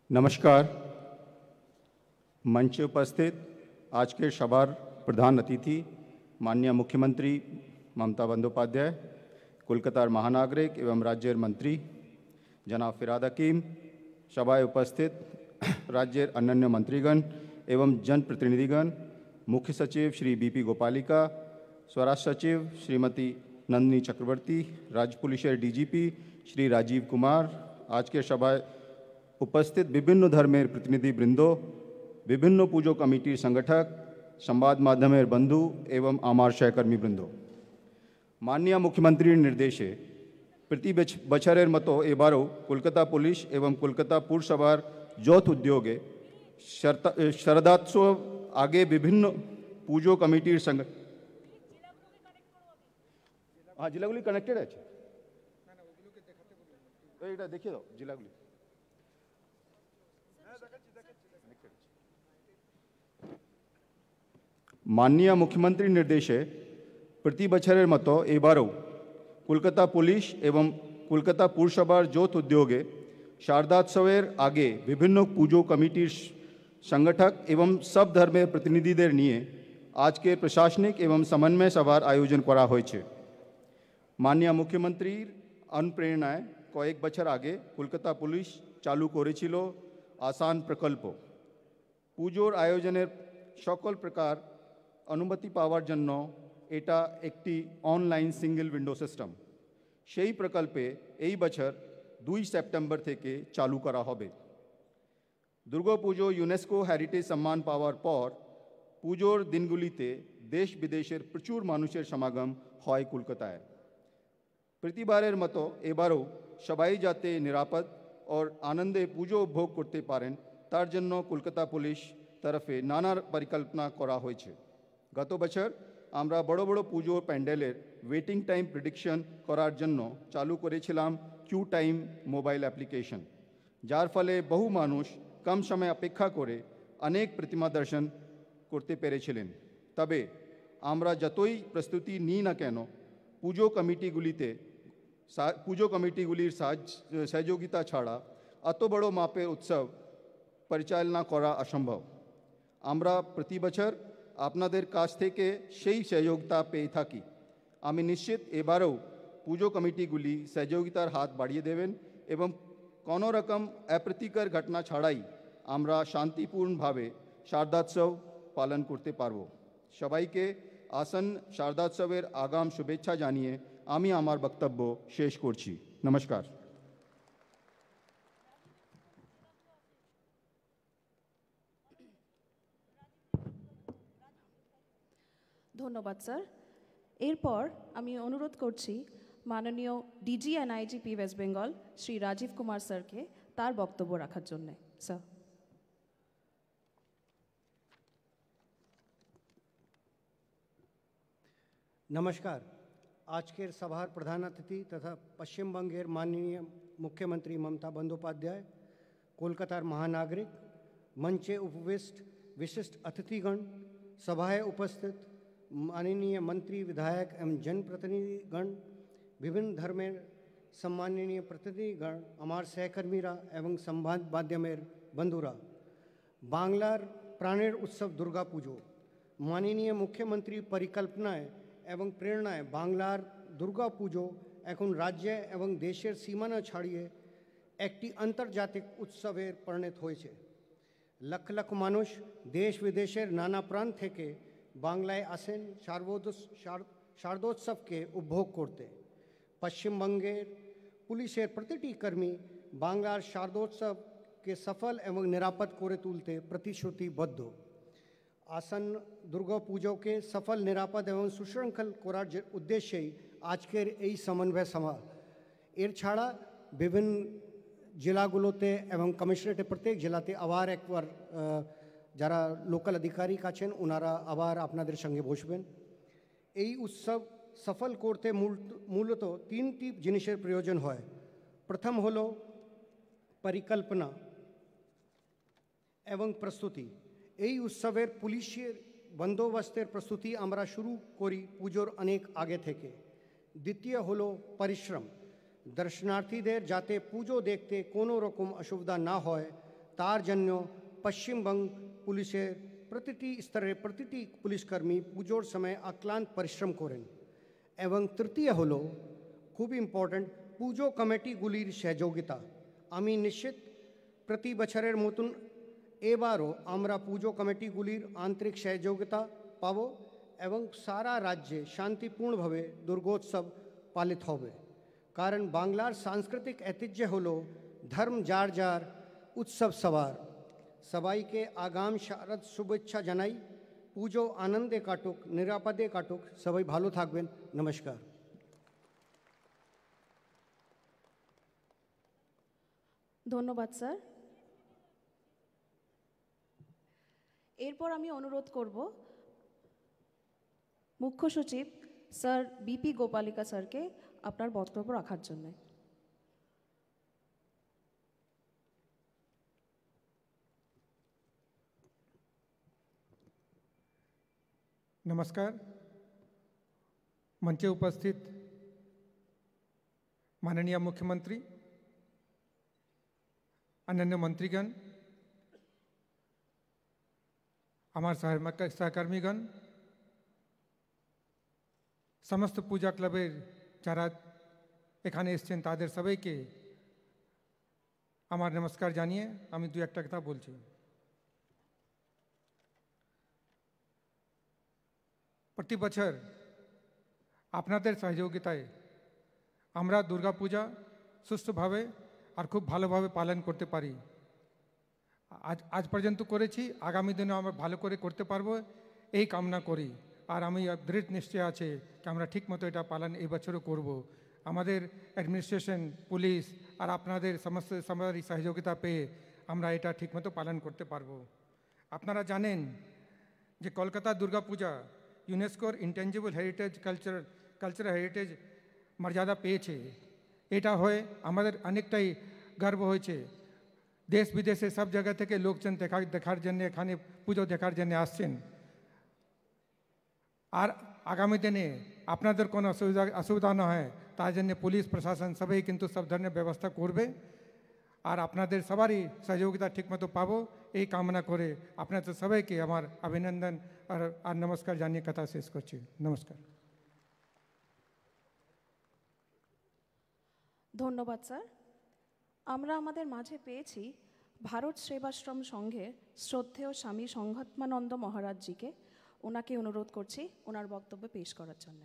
नमस्कार। मंच उपस्थित आज के सभार प्रधान अतिथि माननीय मुख्यमंत्री ममता बंदोपाध्याय, कोलकातार महानागरिक एवं राज्य मंत्री जनाब फिराद हकीम, सभाएं उपस्थित राज्य अन्य मंत्रीगण एवं जनप्रतिनिधिगण, मुख्य सचिव श्री बीपी गोपालिका, स्वराष्ट्र सचिव श्रीमती नंदिनी चक्रवर्ती, राज्य पुलिस डीजीपी श्री राजीव कुमार, आज के सभाएं उपस्थित विभिन्न धर्मेर प्रतिनिधि बृंदो, विभिन्न पूजो कमिटिर संगठक, संवाद माध्यमेर बंधु एवं आमार सहकर्मी बृंदो, माननीय मुख्यमंत्री निर्देशे प्रति बछरेर मतो एबारो कोलकाता पुलिस एवं कोलकाता पुरसभार यौथ उद्योगे शरदोत्सव आगे विभिन्न पूजो कमिटिर संग हाँ जिलागुली कनेक्टेड আছে এটা দেখিয়ে দাও जिलागुली माननीय मुख्यमंत्री निर्देशे प्रति बछरेर मतो एबारो कोलकाता पुलिस एवं कोलकाता पुरसभार यौथ उद्योगे शारदोत्सवेर आगे विभिन्न पूजो कमिटिर संगठक एवं सब धर्मेर प्रतिनिधिदेर निये आज के प्रशासनिक एवं समन्वय सभार आयोजन करा होयेछे। माननीय मुख्यमंत्रीर अनुप्रेरणाय कयेक बछर आगे कोलकाता पुलिस चालू करेछिलो आसान प्रकल्प। पूजोर आयोजनेर सकल प्रकार अनुमति पावार जन्य एटा एकटी अनलाइन सिंगल विंडो सिस्टेम। सेई प्रकल्पे एई बछर 2 सेप्टेम्बर थेके चालू करा होबे। दुर्गा पुजो यूनेस्को हेरिटेज सम्मान पावार पर पुजोर दिनगुलिते देश विदेशेर प्रचुर मानुषेर समागम हय कलकाताय। प्रतिबारेर मतो एबारो सबाई जाते निरापद और आनंदे पुजो उपभोग करते पारेन तार जन्य कलकाता पुलिस तरफे नाना परिकल्पना करा होयेछे। गत बछर आमरा बड़ो बड़ो पुजो पैंडेलेर वेटिंग टाइम प्रेडिक्शन करार जन्य चालू करेछिलाम क्यू टाइम मोबाइल एप्लीकेशन, जार फले बहु मानुष कम समय अपेक्षा करे अनेक प्रतिमा दर्शन करते पेरेछिलेन। तबे आमरा जतोई प्रस्तुति नी ना केन पुजो कमिटिगुलिर सहयोगिता छाड़ा अत बड़ो मापे उत्सव परिचालना करा असम्भव। आमरा प्रति बछर आपनादेर काछ थेके सेई सहयोगिता पेये थाकी। आमी निश्चित एबारेও पुजो कमिटिगुली सहयोगितार हाथ बाड़िये देवेन एवं कोनो रकम अप्रीतिकर घटना छाड़ाई आमरा शांतिपूर्ण भावे शारदोत्सव पालन करते पारबो। सबाइके आसन्न शारदोत्सवेर आगाम शुभेच्छा जानिए आमी आमार बक्तव्य शेष करछि। नमस्कार। ধন্যবাদ স্যার। এরপর আমি অনুরোধ করছি মাননীয় DG and IGP West Bengal Shri Rajiv Kumar স্যারকে তার বক্তব্য রাখার জন্য। স্যার। नमस्कार। आज के सभार प्रधान अतिथि तथा पश्चिम बंगेर माननीय मुख्यमंत्री ममता बंदोपाध्याय, कोलकातार महानागरिक, मंचे उपविष्ट विशिष्ट अतिथिगण, सभाएं उपस्थित माननीय मंत्री, विधायक एवं जनप्रतिनिधिगण, विभिन्न धर्मेर सम्माननीय प्रतिनिधिगण, आमार सहकर्मीरा एवं संवाद माध्यमेर बंधुरा, बांगलार प्राणेर उत्सव दुर्गा पुजो माननीय मुख्यमंत्री परिकल्पनाय एवं प्रेरणाय बांगलार दुर्गा पुजो एखन राज्य एवं देशेर सीमाना छाड़िए एकटी आंतर्जातिक उत्सवेर परिणत होयेछे। लख लख मानुष देश विदेशेर नाना प्रांत थेके बांगलाय आसेन शारदोत्सव के उपभोग करते। पश्चिम बंगेर पुलिसेर प्रतिटी कर्मी बांगलार शारदोत्सव के सफल एवं निरापद करे तुलते प्रतिश्रुतिबद्ध। आसन्न दुर्गा पुजो के सफल निरापद एवं सुशृंखल करार उद्देश्य आजकेर এই समन्वय सभा। एर छाड़ा विभिन्न जिलागुलोते एवं कमिशनारेटे प्रत्येक जिलाते आबार एकबार যারা লোকাল আধিকারিক আছেন ওনারা আবার আপনাদের সঙ্গে বসবেন। এই উৎসব সফল করতে মূলত তিনটি জিনিসের প্রয়োজন হয়। প্রথম হলো পরিকল্পনা এবং প্রস্তুতি। এই উৎসবের পুলিশের বন্দোবস্তের প্রস্তুতি আমরা শুরু করি পুজোর অনেক আগে থেকে। দ্বিতীয় হলো পরিশ্রম। দর্শনার্থীদের যাতে পুজো দেখতে কোনো রকম অসুবিধা না হয় তার জন্য পশ্চিমবঙ্গ পুলিশের প্রতিটি স্তরে প্রতিটি পুলিশকর্মী পুজোর সময় অক্লান্ত পরিশ্রম করেন। এবং তৃতীয় হলো খুব ইম্পর্ট্যান্ট পুজো কমিটিগুলির সহযোগিতা। আমি নিশ্চিত প্রতি বছরের মতন এবারও আমরা পুজো কমিটিগুলির আন্তরিক সহযোগিতা পাব এবং সারা রাজ্যে শান্তিপূর্ণভাবে দুর্গোৎসব পালিত হবে। কারণ বাংলার সাংস্কৃতিক ঐতিহ্য হলো ধর্ম যার যার উৎসব সবার। সবাইকে আগাম শারদ শুভেচ্ছা জানাই। পুজো আনন্দে কাটুক, নিরাপদে কাটুক, সবাই ভালো থাকবেন। নমস্কার। ধন্যবাদ স্যার। এরপর আমি অনুরোধ করব মুখ্য সচিব স্যার বিপি গোপালিকা স্যারকে আপনার বক্তব্য রাখার জন্য। नमस्कार। मंचे उपस्थित माननीय मुख्यमंत्री, अन्य मंत्रीगण, हमार सहकर्मीगण, समस्त पूजा क्लबेर যারা এখানে এসেছেন তাদের সবাইকে আমার নমস্কার জানিয়ে আমি দু একটা কথা বলছি। প্রতি বছর আপনাদের সহযোগিতায় আমরা দুর্গাপূজা সুষ্ঠুভাবে আর খুব ভালোভাবে পালন করতে পারি। আজ পর্যন্ত করেছি, আগামী দিনে আমরা ভালো করে করতে পারবো এই কামনা করি। আর আমি দৃঢ় নিশ্চয় আছে যে আমরা ঠিকমতো এটা পালন এই বছরও করব। আমাদের অ্যাডমিনিস্ট্রেশন, পুলিশ আর আপনাদের সমস্ত সবারই সহযোগিতা পেয়ে আমরা এটা ঠিকমতো পালন করতে পারবো। আপনারা জানেন যে কলকাতা দুর্গাপূজা ইউনেস্কোর ইনটেঞ্জিবল হেরিটেজ কালচারাল হেরিটেজ মর্যাদা পেয়েছে। এটা হয়ে আমাদের অনেকটাই গর্ব হয়েছে। দেশ বিদেশে সব জায়গা থেকে লোকজন দেখার জন্য এখানে পুজো দেখার জন্য আসছেন। আর আগামী দিনে আপনাদের কোনো অসুবিধা না হয় তার জন্য পুলিশ প্রশাসন সবাই কিন্তু সব ধরনের ব্যবস্থা করবে। আর আপনাদের সবারই সহযোগিতা ঠিকমতো পাবো এই কামনা করে আপনাদের সবাইকে আমার অভিনন্দন আর নমস্কার জানিয়ে কথা শেষ করছি। নমস্কার। ধন্যবাদ স্যার। আমরা আমাদের মাঝে পেয়েছি ভারত সেবাশ্রম সংঘের শ্রদ্ধেয় স্বামী সংঘাত্মানন্দ মহারাজজিকে। ওনাকে অনুরোধ করছি ওনার বক্তব্য পেশ করার জন্য।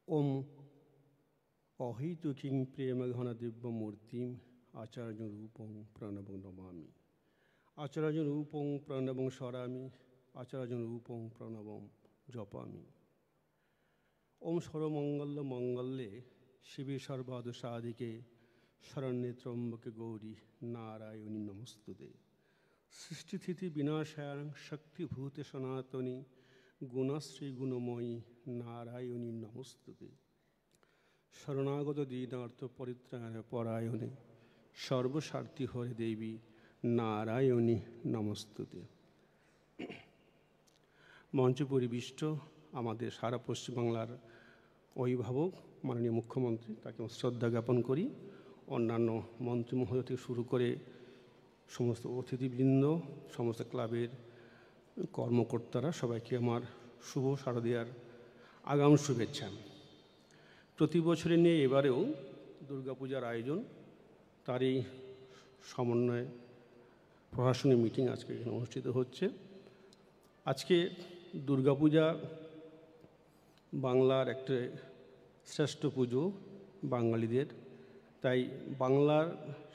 ওম অহৈতুকীং প্রেমঘন দিব্যমূর্তিম আচার্যরূপং প্রণবং নমামি। আচার্যরূপং প্রণবং স্মরামি, আচার্যরূপং প্রণবং জপামি। ওম সর্বমঙ্গল মঙ্গলে শিবে সর্বাদ সাধিকে শরণ্যে ত্রম্বকে গৌরী নারায়ণী নমস্তুতে। সৃষ্টিস্থিতি বিনাশায়ং শক্তিভূতে সনাতনী গুণশ্রী গুণময়ী নারায়ণী নমস্তুতে। শরণাগত দীনার্থ পরিত্রাণে পরায়ণে সর্বস্বার্থী হরে দেবী নারায়ণী নমস্তুতে। মঞ্চ পরিবিষ্ট আমাদের সারা পশ্চিমবাংলার অভিভাবক মাননীয় মুখ্যমন্ত্রী, তাকে শ্রদ্ধা জ্ঞাপন করি। অন্যান্য মন্ত্রী মহোদয় থেকে শুরু করে সমস্ত অতিথিবৃন্দ, সমস্ত ক্লাবের কর্মকর্তারা, সবাইকে আমার শুভ শারদীয়ার আগাম শুভেচ্ছা। প্রতি বছরে নিয়ে এবারেও দুর্গাপূজার আয়োজন, তারই সমন্বয়ে প্রশাসনিক মিটিং আজকে এখানে অনুষ্ঠিত হচ্ছে। আজকে দুর্গাপূজা বাংলার একটা শ্রেষ্ঠ পুজো বাঙালিদের, তাই বাংলার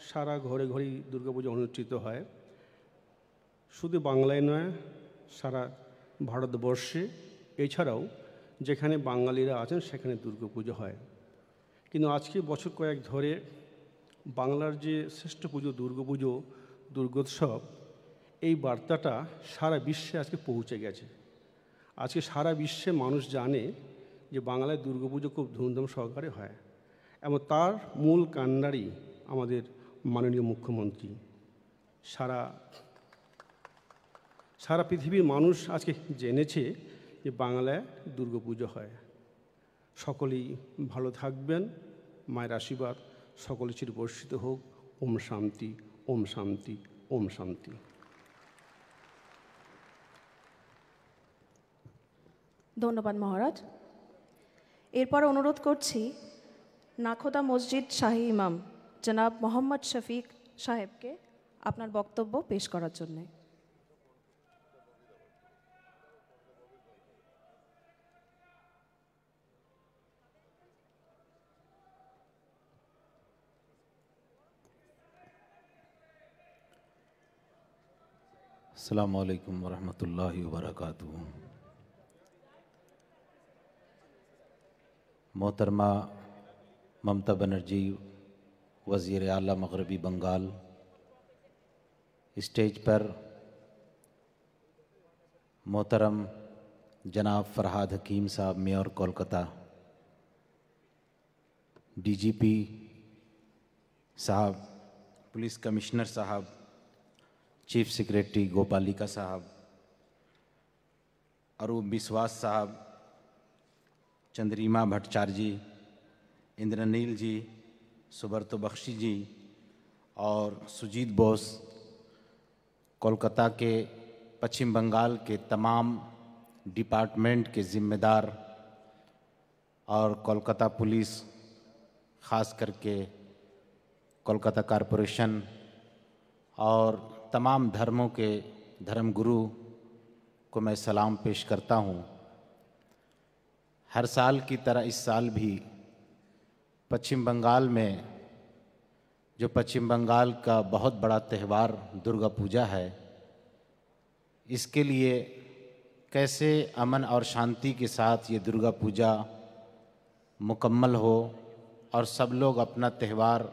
সারা ঘরে ঘরেই দুর্গাপূজা অনুষ্ঠিত হয়। শুধু বাংলায় নয়, সারা ভারতবর্ষে, এছাড়াও যেখানে বাঙালিরা আছেন সেখানে দুর্গাপুজো হয়। কিন্তু আজকে বছর কয়েক ধরে বাংলার যে শ্রেষ্ঠ পুজো দুর্গাপুজো, দুর্গোৎসব, এই বার্তাটা সারা বিশ্বে আজকে পৌঁছে গেছে। আজকে সারা বিশ্বে মানুষ জানে যে বাংলায় দুর্গাপুজো খুব ধুমধাম সহকারে হয়। এবং তার মূল কাণ্ডারি আমাদের মাননীয় মুখ্যমন্ত্রী। সারা পৃথিবীর মানুষ আজকে জেনেছে যে বাংলায় দুর্গাপুজো হয়। সকলেই ভালো থাকবেন, মায়ের আশীর্বাদ সকলের চির বর্ষিত হোক। ওম শান্তি, ওম শান্তি, ওম শান্তি। ধন্যবাদ মহারাজ। এরপর অনুরোধ করছি নাখোদা মসজিদ শাহী ইমাম জনাব মোহাম্মদ শফিক সাহেবকে আপনার বক্তব্য পেশ করার জন্যে। अस्सलामु अलैकुम वरहमतुल्लाहि वबरकातुहू। मोहतरमा ममता बनर्जी वज़ीर आला मगरबी बंगाल, स्टेज पर मोहतरम जनाब फरहाद हकीम साहब मेयर कोलकाता, डीजीपी साहब, पुलिस कमिश्नर साहब, चीफ सेक्रेटरी गोपालिका साहब, अरूप बिस्वास साहब, चंद्रिमा भट्टाचार्य जी, इंद्रनील जी, सुब्रतो बख्शी जी और सुजीत बोस, कोलकाता के पश्चिम बंगाल के तमाम डिपार्टमेंट के ज़िम्मेदार और कोलकाता पुलिस, ख़ास करके कोलकाता कॉरपोरेशन और तमाम धर्मों के धर्मगुरु को मैं सलाम पेश करता हूँ। हर साल की तरह इस साल भी पश्चिम बंगाल में जो पश्चिम बंगाल का बहुत बड़ा त्यौहार दुर्गा पूजा है, इसके लिए कैसे अमन और शांति के साथ ये दुर्गा पूजा मुकम्मल हो और सब लोग अपना त्यौहार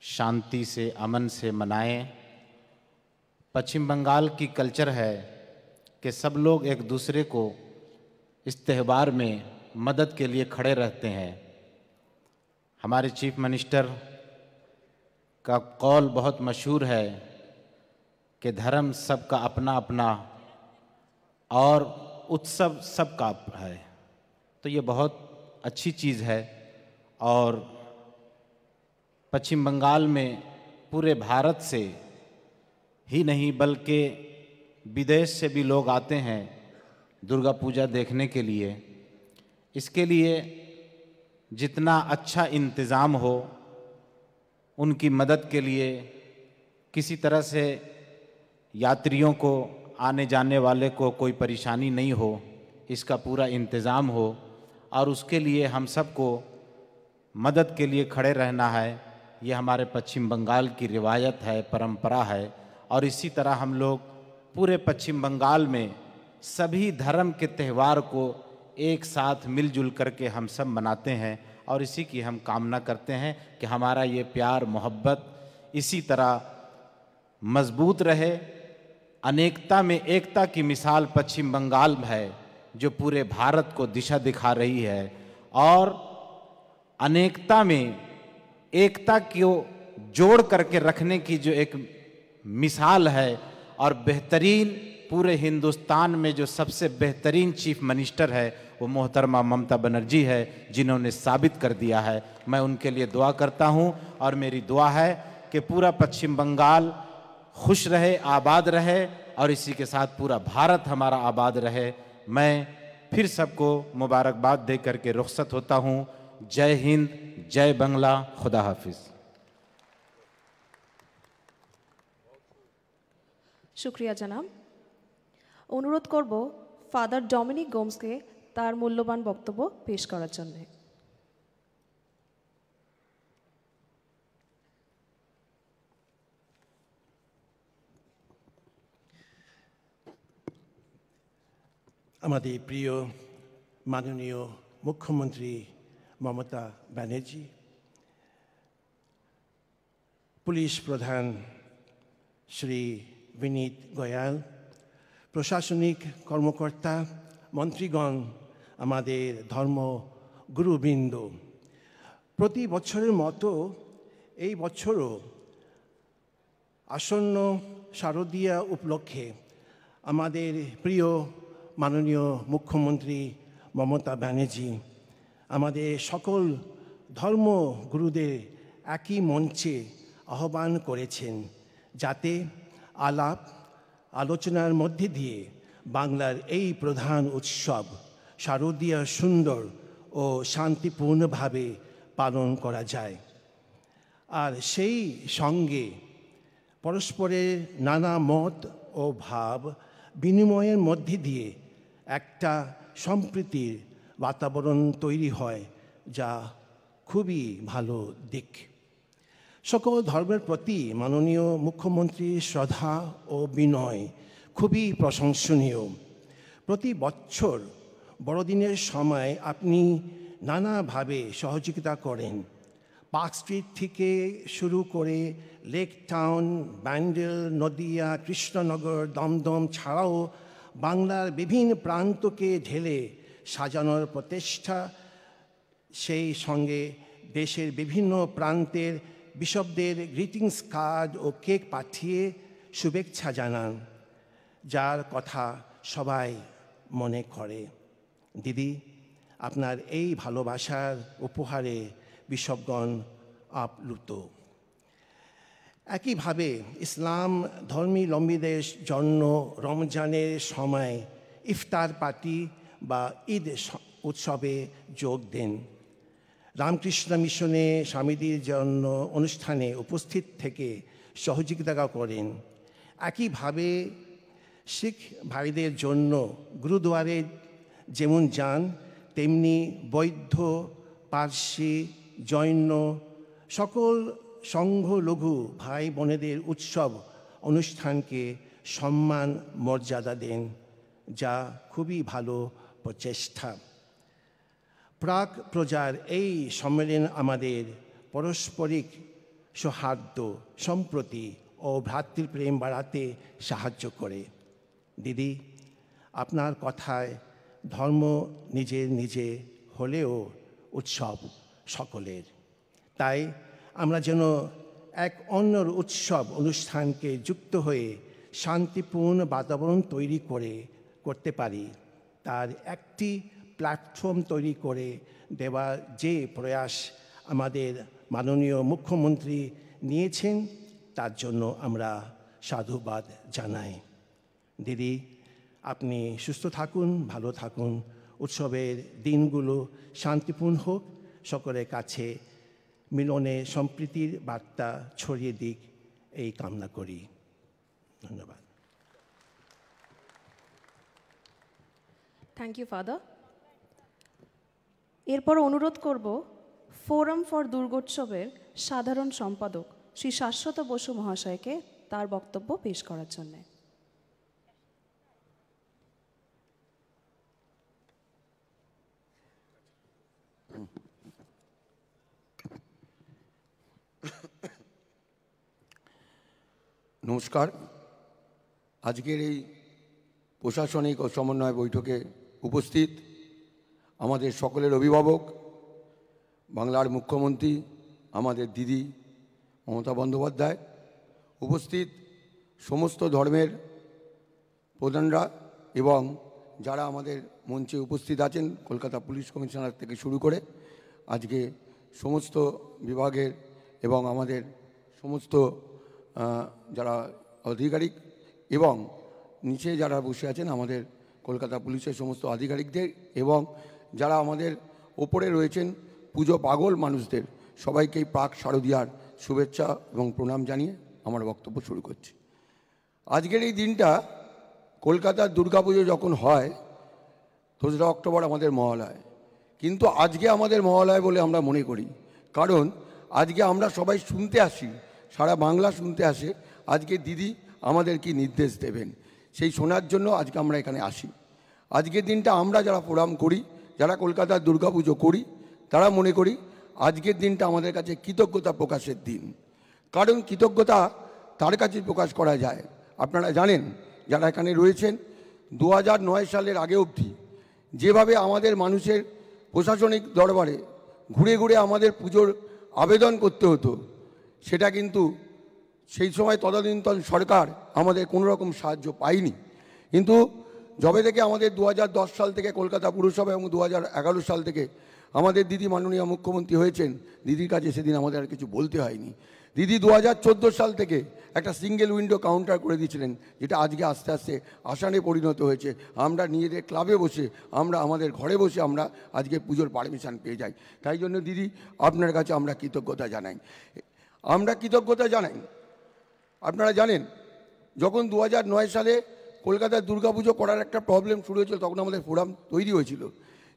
शांति से, अमन से मनाएं। पश्चिम बंगाल की कल्चर है कि सब लोग एक दूसरे को इस त्यौहार में मदद के लिए खड़े रहते हैं। हमारे चीफ मिनिस्टर का कौल बहुत मशहूर है कि धर्म सबका अपना अपना और उत्सव सबका है, तो ये बहुत अच्छी चीज़ है। और पश्चिम बंगाल में पूरे भारत से ही नहीं बल्कि विदेश से भी लोग आते हैं दुर्गा पूजा देखने के लिए। इसके लिए जितना अच्छा इंतज़ाम हो, उनकी मदद के लिए किसी तरह से यात्रियों को, आने जाने वाले को कोई परेशानी नहीं हो, इसका पूरा इंतज़ाम हो और उसके लिए हम सबको मदद के लिए खड़े रहना है। ये हमारे पश्चिम बंगाल की रिवायत है, परंपरा है। और इसी तरह हम लोग पूरे पश्चिम बंगाल में सभी धर्म के त्यौहार को एक साथ मिलजुल करके हम सब मनाते हैं और इसी की हम कामना करते हैं कि हमारा ये प्यार मोहब्बत इसी तरह मजबूत रहे। अनेकता में एकता की मिसाल पश्चिम बंगाल है जो पूरे भारत को दिशा दिखा रही है और अनेकता में एकता को जोड़ करके रखने की जो एक मिसाल है और बेहतरीन पूरे हिंदुस्तान में जो सबसे बेहतरीन चीफ मिनिस्टर है वो मोहतरमा ममता बनर्जी है, जिन्होंने साबित कर दिया है। मैं उनके लिए दुआ करता हूं और मेरी दुआ है कि पूरा पश्चिम बंगाल खुश रहे, आबाद रहे और इसी के साथ पूरा भारत हमारा आबाद रहे। मैं फिर सबको मुबारकबाद दे करके रुखसत होता हूं। जय हिंद, जय बांग्ला, खुदा हाफिज़। শুক্রিয়া জানাব। অনুরোধ করব ফাদার ডমিনিক গোমসকে তার মূল্যবান বক্তব্য পেশ করার জন্য। আমাদের প্রিয় মাননীয় মুখ্যমন্ত্রী মমতা ব্যানার্জি, পুলিশ প্রধান শ্রী বিনীত গোয়াল, প্রশাসনিক কর্মকর্তা, মন্ত্রীগণ, আমাদের ধর্মগুরুবৃন্দ, প্রতি বছরের মতো এই বছরও আসন্ন শারদীয়া উপলক্ষে আমাদের প্রিয় মাননীয় মুখ্যমন্ত্রী মমতা ব্যানার্জি আমাদের সকল ধর্মগুরুদের একই মঞ্চে আহ্বান করেছেন, যাতে আলোচনার মধ্যে দিয়ে বাংলার এই প্রধান উৎসব শারদীয়া সুন্দর ও শান্তিপূর্ণভাবে পালন করা যায়। আর সেই সঙ্গে পরস্পরের নানা মত ও ভাব বিনিময়ের মধ্যে দিয়ে একটা সম্প্রীতির বাতাবরণ তৈরি হয়, যা খুবই ভালো দিক। সকল ধর্মের প্রতি মাননীয় মুখ্যমন্ত্রীর শ্রদ্ধা ও বিনয় খুবই প্রশংসনীয়। প্রতি বছর বড়দিনের সময় আপনি নানাভাবে সহযোগিতা করেন। পার্ক স্ট্রিট থেকে শুরু করে লেক টাউন, ব্যান্ডেল, নদিয়া, কৃষ্ণনগর, দমদম ছাড়াও বাংলার বিভিন্ন প্রান্তকে ঢেলে সাজানোর প্রচেষ্টা, সেই সঙ্গে দেশের বিভিন্ন প্রান্তের বিশপদের গ্রিটিংস কার্ড ও কেক পাঠিয়ে শুভেচ্ছা জানান, যার কথা সবাই মনে করে। দিদি, আপনার এই ভালোবাসার উপহারে বিশপগণ আপ্লুত। একইভাবে ইসলাম ধর্মীলম্বীদের জন্য রমজানের সময় ইফতার পার্টি বা ঈদ উৎসবে যোগ দেন। রামকৃষ্ণ মিশনে স্বামীদের জন্য অনুষ্ঠানে উপস্থিত থেকে সহযোগিতা করেন। একইভাবে শিখ ভাইদের জন্য গুরুদুয়ারে যেমন যান, তেমনি বৌদ্ধ, পার্সি, জৈন সকল সংখ্যালঘু ভাই বোনেদের উৎসব অনুষ্ঠানকে সম্মান মর্যাদা দেন, যা খুবই ভালো প্রচেষ্টা। প্রাক প্রজার এই সম্মেলন আমাদের পারস্পরিক সৌহার্দ্য, সম্প্রীতি ও ভ্রাতৃপ্রেম বাড়াতে সাহায্য করে। দিদি, আপনার কথায় ধর্ম নিজে নিজে হলেও উৎসব সকলের। তাই আমরা যেন এক অন্যর উৎসব অনুষ্ঠানকে যুক্ত হয়ে শান্তিপূর্ণ বাতাবরণ তৈরি করতে পারি, তার একটি প্ল্যাটফর্ম তৈরি করে দেওয়ার যে প্রয়াস আমাদের মাননীয় মুখ্যমন্ত্রী নিয়েছেন, তার জন্য আমরা সাধুবাদ জানাই। দিদি, আপনি সুস্থ থাকুন, ভালো থাকুন, উৎসবের দিনগুলো শান্তিপূর্ণ হোক, সকলের কাছে মিলনে সম্প্রীতির বার্তা ছড়িয়ে দিক, এই কামনা করি। ধন্যবাদ। Thank you father. এরপর অনুরোধ করব ফোরাম ফর দুর্গোৎসবের সাধারণ সম্পাদক শ্রী শাশ্বত বসু মহাশয়কে তার বক্তব্য পেশ করার জন্য। নমস্কার। আজকের এই প্রশাসনিক ও সমন্বয় বৈঠকে উপস্থিত আমাদের সকলের অভিভাবক, বাংলার মুখ্যমন্ত্রী আমাদের দিদি মমতা বন্দ্যোপাধ্যায়, উপস্থিত সমস্ত ধর্মের প্রধানরা এবং যারা আমাদের মঞ্চে উপস্থিত আছেন, কলকাতা পুলিশ কমিশনার থেকে শুরু করে আজকে সমস্ত বিভাগের এবং আমাদের সমস্ত যারা আধিকারিক এবং নিচে যারা বসে আছেন আমাদের কলকাতা পুলিশের সমস্ত আধিকারিকদের এবং যারা আমাদের ওপরে রয়েছেন পুজো পাগল মানুষদের, সবাইকেই প্রাক শারদীয়ার শুভেচ্ছা এবং প্রণাম জানিয়ে আমার বক্তব্য শুরু করছি। আজকের এই দিনটা কলকাতার দুর্গাপুজো যখন হয় 2রা অক্টোবর আমাদের মহালয়, কিন্তু আজকে আমাদের মহালয় বলে আমরা মনে করি, কারণ আজকে আমরা সবাই শুনতে আসি, সারা বাংলা শুনতে আসে আজকে দিদি আমাদের কি নির্দেশ দেবেন, সেই শোনার জন্য আজকে আমরা এখানে আসি। আজকের দিনটা আমরা যারা প্রোগ্রাম করি, যারা কলকাতার দুর্গাপুজো করি, তারা মনে করি আজকের দিনটা আমাদের কাছে কৃতজ্ঞতা প্রকাশের দিন। কারণ কৃতজ্ঞতা তার কাছে প্রকাশ করা যায়। আপনারা জানেন যারা এখানে রয়েছেন, 2009 সালের আগে অবধি যেভাবে আমাদের মানুষের প্রশাসনিক দরবারে ঘুরে ঘুরে আমাদের পুজোর আবেদন করতে হতো, সেটা কিন্তু সেই সময় তদানীন্তন সরকার আমাদের কোনো রকম সাহায্য পায়নি। কিন্তু যবে থেকে আমাদের 2010 সাল থেকে কলকাতা পুরসভা এবং 2011 সাল থেকে আমাদের দিদি মাননীয় মুখ্যমন্ত্রী হয়েছেন, দিদির কাছে সেদিন আমাদের আর কিছু বলতে হয়নি। দিদি 2014 সাল থেকে একটা সিঙ্গেল উইন্ডো কাউন্টার করে দিয়েছিলেন, যেটা আজকে আস্তে আস্তে আসানে পরিণত হয়েছে। আমরা নিজেদের ক্লাবে বসে, আমরা আমাদের ঘরে বসে আমরা আজকে পুজোর পারমিশন পেয়ে যাই। তাই জন্য দিদি আপনার কাছে আমরা কৃতজ্ঞতা জানাই। আপনারা জানেন, যখন 2009 সালে কলকাতার দুর্গাপুজো করার একটা প্রবলেম শুরু হয়েছিল, তখন আমাদের ফোরাম তৈরি হয়েছিল।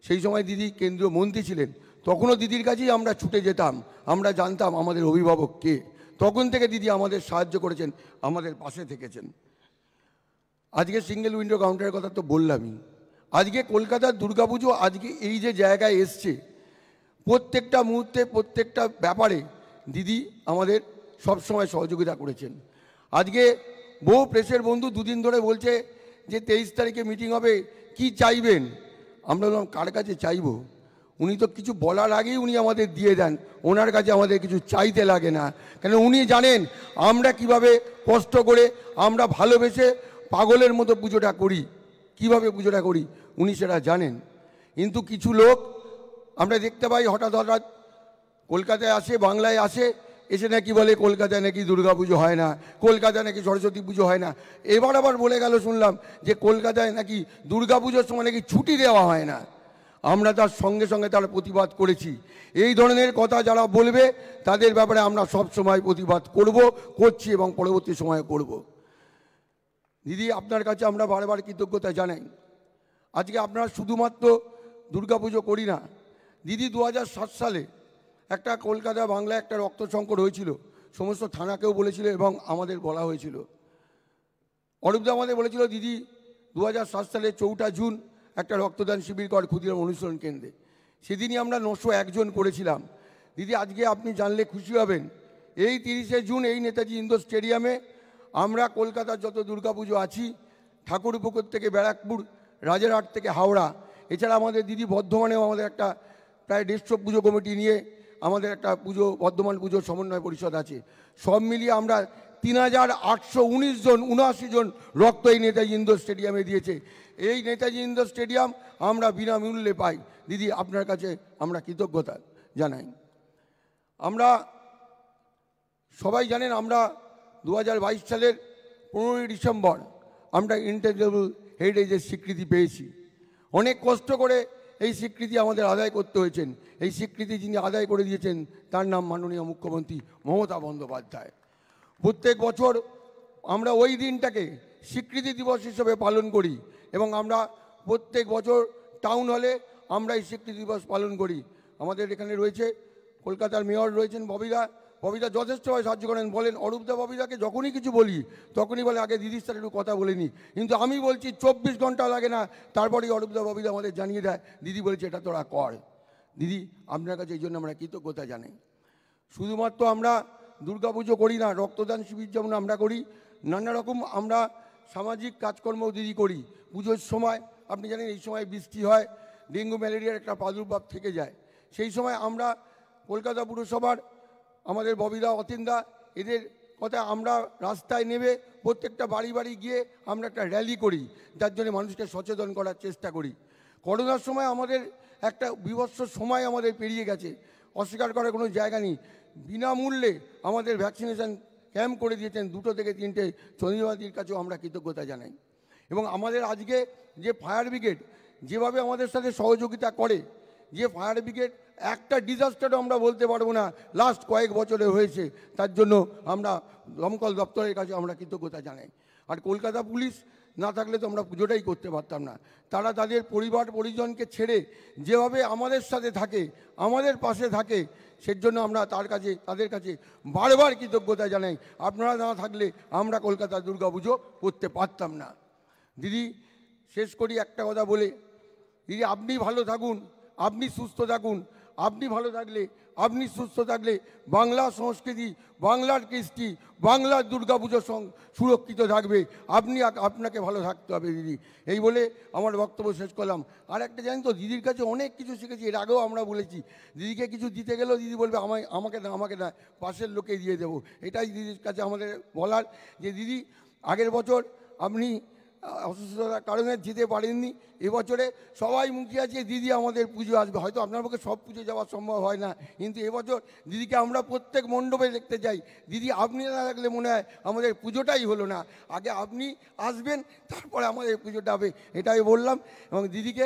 সেই সময় দিদি কেন্দ্রীয় মন্ত্রী ছিলেন, তখনও দিদির কাছেই আমরা ছুটে যেতাম, আমরা জানতাম আমাদের অভিভাবক কে। তখন থেকে দিদি আমাদের সাহায্য করেছেন, আমাদের পাশে থেকেছেন। আজকে সিঙ্গেল উইন্ডো কাউন্টারের কথা তো বললামই। আজকে কলকাতার দুর্গাপুজো আজকে এই যে জায়গায় এসছে, প্রত্যেকটা মুহূর্তে প্রত্যেকটা ব্যাপারে দিদি আমাদের সবসময় সহযোগিতা করেছেন। আজকে বহু প্রেসের বন্ধু দুদিন ধরে বলছে যে 23 তারিখে মিটিং হবে, কি চাইবেন? আমরা বললাম কার কাছে চাইব? উনি তো কিছু বলার আগেই উনি আমাদের দিয়ে দেন, ওনার কাছে আমাদের কিছু চাইতে লাগে না। কেন উনি জানেন আমরা কিভাবে কষ্ট করে, আমরা ভালোবেসে পাগলের মতো পুজোটা করি, কিভাবে পুজোটা করি উনি সেটা জানেন। কিন্তু কিছু লোক আমরা দেখতে পাই হঠাৎ হঠাৎ কলকাতায় আসে, বাংলায় আসে, এসে নাকি বলে কলকাতায় নাকি দুর্গা পুজো হয় না, কলকাতায় নাকি সরস্বতী পুজো হয় না। এবার আবার বলে গেল শুনলাম যে কলকাতায় নাকি দুর্গা পুজোর সময় নাকি ছুটি দেওয়া হয় না। আমরা তার সঙ্গে সঙ্গে তার প্রতিবাদ করেছি। এই ধরনের কথা যারা বলবে তাদের ব্যাপারে আমরা সব সময় প্রতিবাদ করছি এবং পরবর্তী সময়ে করব। দিদি আপনার কাছে আমরা বারবার কৃতজ্ঞতা জানাই। আজকে আপনারা শুধুমাত্র দুর্গাপুজো করি না, দিদি 2007 সালে একটা কলকাতা বাংলায় একটা রক্ত সংকট হয়েছিল, সমস্ত থানাকেও বলেছিল এবং আমাদের বলা হয়েছিল। অরূপদা আমাদের বলেছিল দিদি 2007 সালে 4 জুন একটা রক্তদান শিবির কর ক্ষুদিরাম অনুশীলন কেন্দ্রে। সেদিনই আমরা 901 জন করেছিলাম। দিদি আজকে আপনি জানলে খুশি হবেন, এই 30শে জুন এই নেতাজি ইন্ডোর স্টেডিয়ামে আমরা কলকাতার যত দুর্গাপুজো আছি, ঠাকুরপুকুর থেকে ব্যারাকপুর, রাজারহাট থেকে হাওড়া, এছাড়া আমাদের দিদি বর্ধমানেও আমাদের একটা প্রায় 150 পুজো কমিটি নিয়ে আমাদের একটা পুজো, বর্ধমান পুজো সমন্বয় পরিষদ আছে। সব মিলিয়ে আমরা 3819 জন, 79 জন রক্ত এই নেতাজি ইন্ডোর স্টেডিয়ামে দিয়েছে। এই নেতাজি ইন্ডোর স্টেডিয়াম আমরা বিনামূল্যে পাই। দিদি আপনার কাছে আমরা কৃতজ্ঞতা জানাই। আমরা সবাই জানেন আমরা 2022 সালের 15ই ডিসেম্বর আমরা ইন্টারন্যাশনাল হেরিটেজের স্বীকৃতি পেয়েছি। অনেক কষ্ট করে এই স্বীকৃতি আমাদের আদায় করতে হয়েছেন। এই স্বীকৃতি যিনি আদায় করে দিয়েছেন তার নাম মাননীয় মুখ্যমন্ত্রী মমতা বন্দ্যোপাধ্যায়। প্রত্যেক বছর আমরা ওই দিনটাকে স্বীকৃতি দিবস হিসেবে পালন করি এবং আমরা প্রত্যেক বছর টাউন হলে আমরা এই স্বীকৃতি দিবস পালন করি। আমাদের এখানে রয়েছে কলকাতার মেয়র রয়েছেন ববিদা যথেষ্টভাবে সাহায্য করেন। বলেন অরূপদা ববিদাকে যখনই কিছু বলি তখনই বলে আগে দিদির সাথে একটু কথা বলে নি, কিন্তু আমি বলছি 24 ঘন্টা লাগে না, তারপরেই অরূপদা ববিদা আমাদের জানিয়ে দেয় দিদি বলেছে এটা তোরা কর। দিদি আপনার কাছে এই জন্য আমরা কৃতজ্ঞতা জানাই। শুধুমাত্র আমরা দুর্গাপুজো করি না, রক্তদান শিবির যেমন আমরা করি, নানা রকম আমরা সামাজিক কাজকর্মও দিদি করি। পুজোর সময় আপনি জানেন এই সময় বৃষ্টি হয়, ডেঙ্গু ম্যালেরিয়ার একটা প্রাদুর্ভাব থেকে যায়। সেই সময় আমরা কলকাতা পুরসভার আমাদের ববিদা অতীনদা এদের কথা আমরা রাস্তায় নেমে প্রত্যেকটা বাড়ি বাড়ি গিয়ে আমরা একটা র্যালি করি, যার জন্য মানুষকে সচেতন করার চেষ্টা করি। করোনার সময় আমাদের একটা বিভৎস সময় আমাদের পেরিয়ে গেছে, অস্বীকার করার কোনো জায়গা নেই। বিনামূল্যে আমাদের ভ্যাকসিনেশন ক্যাম্প করে দিয়েছেন 2 থেকে 3টে চন্দ্রবাদীর কাছেও আমরা কৃতজ্ঞতা জানাই। এবং আমাদের আজকে যে ফায়ার ব্রিগেড যেভাবে আমাদের সাথে সহযোগিতা করে, যে ফায়ার ব্রিগেড একটা ডিজাস্টারও আমরা বলতে পারবো না লাস্ট কয়েক বছরে হয়েছে, তার জন্য আমরা দমকল দপ্তরের কাছে আমরা কৃতজ্ঞতা জানাই। আর কলকাতা পুলিশ না থাকলে তো আমরা পুজোটাই করতে পারতাম না। তারা তাদের পরিবার পরিজনকে ছেড়ে যেভাবে আমাদের সাথে থাকে, আমাদের পাশে থাকে, সেজন্য আমরা তাদের কাছে বারবার কৃতজ্ঞতা জানাই। আপনারা না থাকলে আমরা কলকাতা দুর্গাপুজো করতে পারতাম না। দিদি শেষ করি একটা কথা বলে, দিদি আপনি ভালো থাকুন, আপনি সুস্থ থাকুন, আপনি ভালো থাকলে আপনি সুস্থ থাকলে বাংলা সংস্কৃতি, বাংলার কৃষ্টি, বাংলার দুর্গাপুজো সুরক্ষিত থাকবে। আপনাকে ভালো থাকতে হবে দিদি। এই বলে আমার বক্তব্য শেষ করলাম। আর একটা জানেন তো, দিদির কাছে অনেক কিছু শিখেছি। এর আগেও আমরা বলেছি, দিদিকে কিছু দিতে গেলেও দিদি বলবে আমাকে না, পাশের লোকে দিয়ে দেবো। এটাই দিদির কাছে আমাদের বলার, যে দিদি আগের বছর আপনি অসুস্থতার কারণে যেতে পারেননি, এবছরে সবাই মুখিয়ে আছে দিদি আমাদের পুজো আসবে। হয়তো আপনার পক্ষে সব পুজো যাওয়া সম্ভব হয় না, কিন্তু এবছর দিদিকে আমরা প্রত্যেক মণ্ডপে দেখতে চাই। দিদি আপনি না থাকলে মনে হয় আমাদের পুজোটাই হলো না। আগে আপনি আসবেন, তারপরে আমাদের পুজোটা হবে। এটাই বললাম। এবং দিদিকে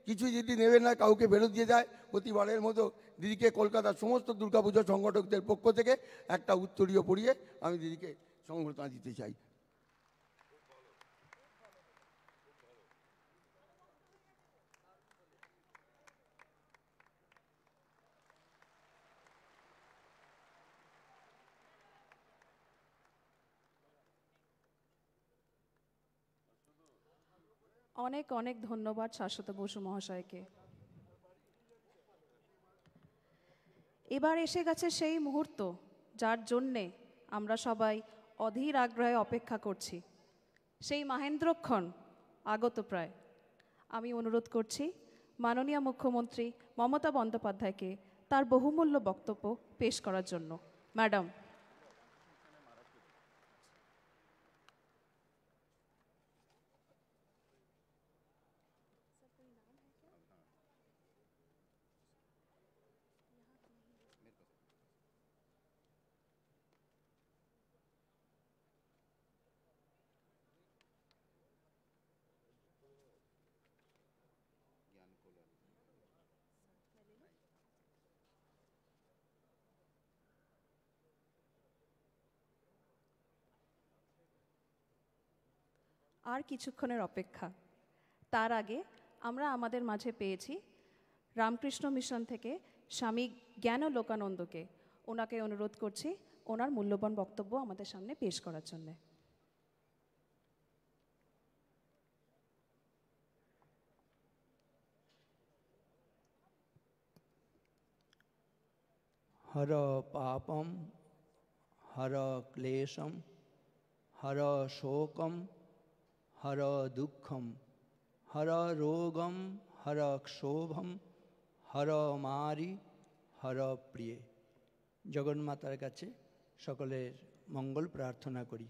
কিছু যদি নেবেন না, কাউকে ফেরত দিয়ে যায়, প্রতিবারের মতো দিদিকে কলকাতার সমস্ত দুর্গাপুজো সংগঠকদের পক্ষ থেকে একটা উত্তরীয় পরিয়ে আমি দিদিকে সংবর্ধনা দিতে চাই। অনেক অনেক ধন্যবাদ শাশ্বত বসু মহাশয়কে। এবার এসে গেছে সেই মুহূর্ত যার জন্যে আমরা সবাই অধীর আগ্রহে অপেক্ষা করছি। সেই মহেন্দ্রক্ষণ আগত প্রায়। আমি অনুরোধ করছি মাননীয় মুখ্যমন্ত্রী মমতা বন্দ্যোপাধ্যায়কে তার বহুমূল্য বক্তব্য পেশ করার জন্য। ম্যাডাম। আর কিছুক্ষণের অপেক্ষা। তার আগে আমরা আমাদের মাঝে পেয়েছি রামকৃষ্ণ মিশন থেকে স্বামী জ্ঞানলোকানন্দকে। ওনাকে অনুরোধ করছি ওনার মূল্যবান বক্তব্য আমাদের সামনে পেশ করার জন্যে। हर पापम हर क्लेशम हर शोकम हर दुखम हर रोगम हर क्षोभम हर मारी हर प्रिय। जगन्मातार काছে সকলের মঙ্গল প্রার্থনা করি,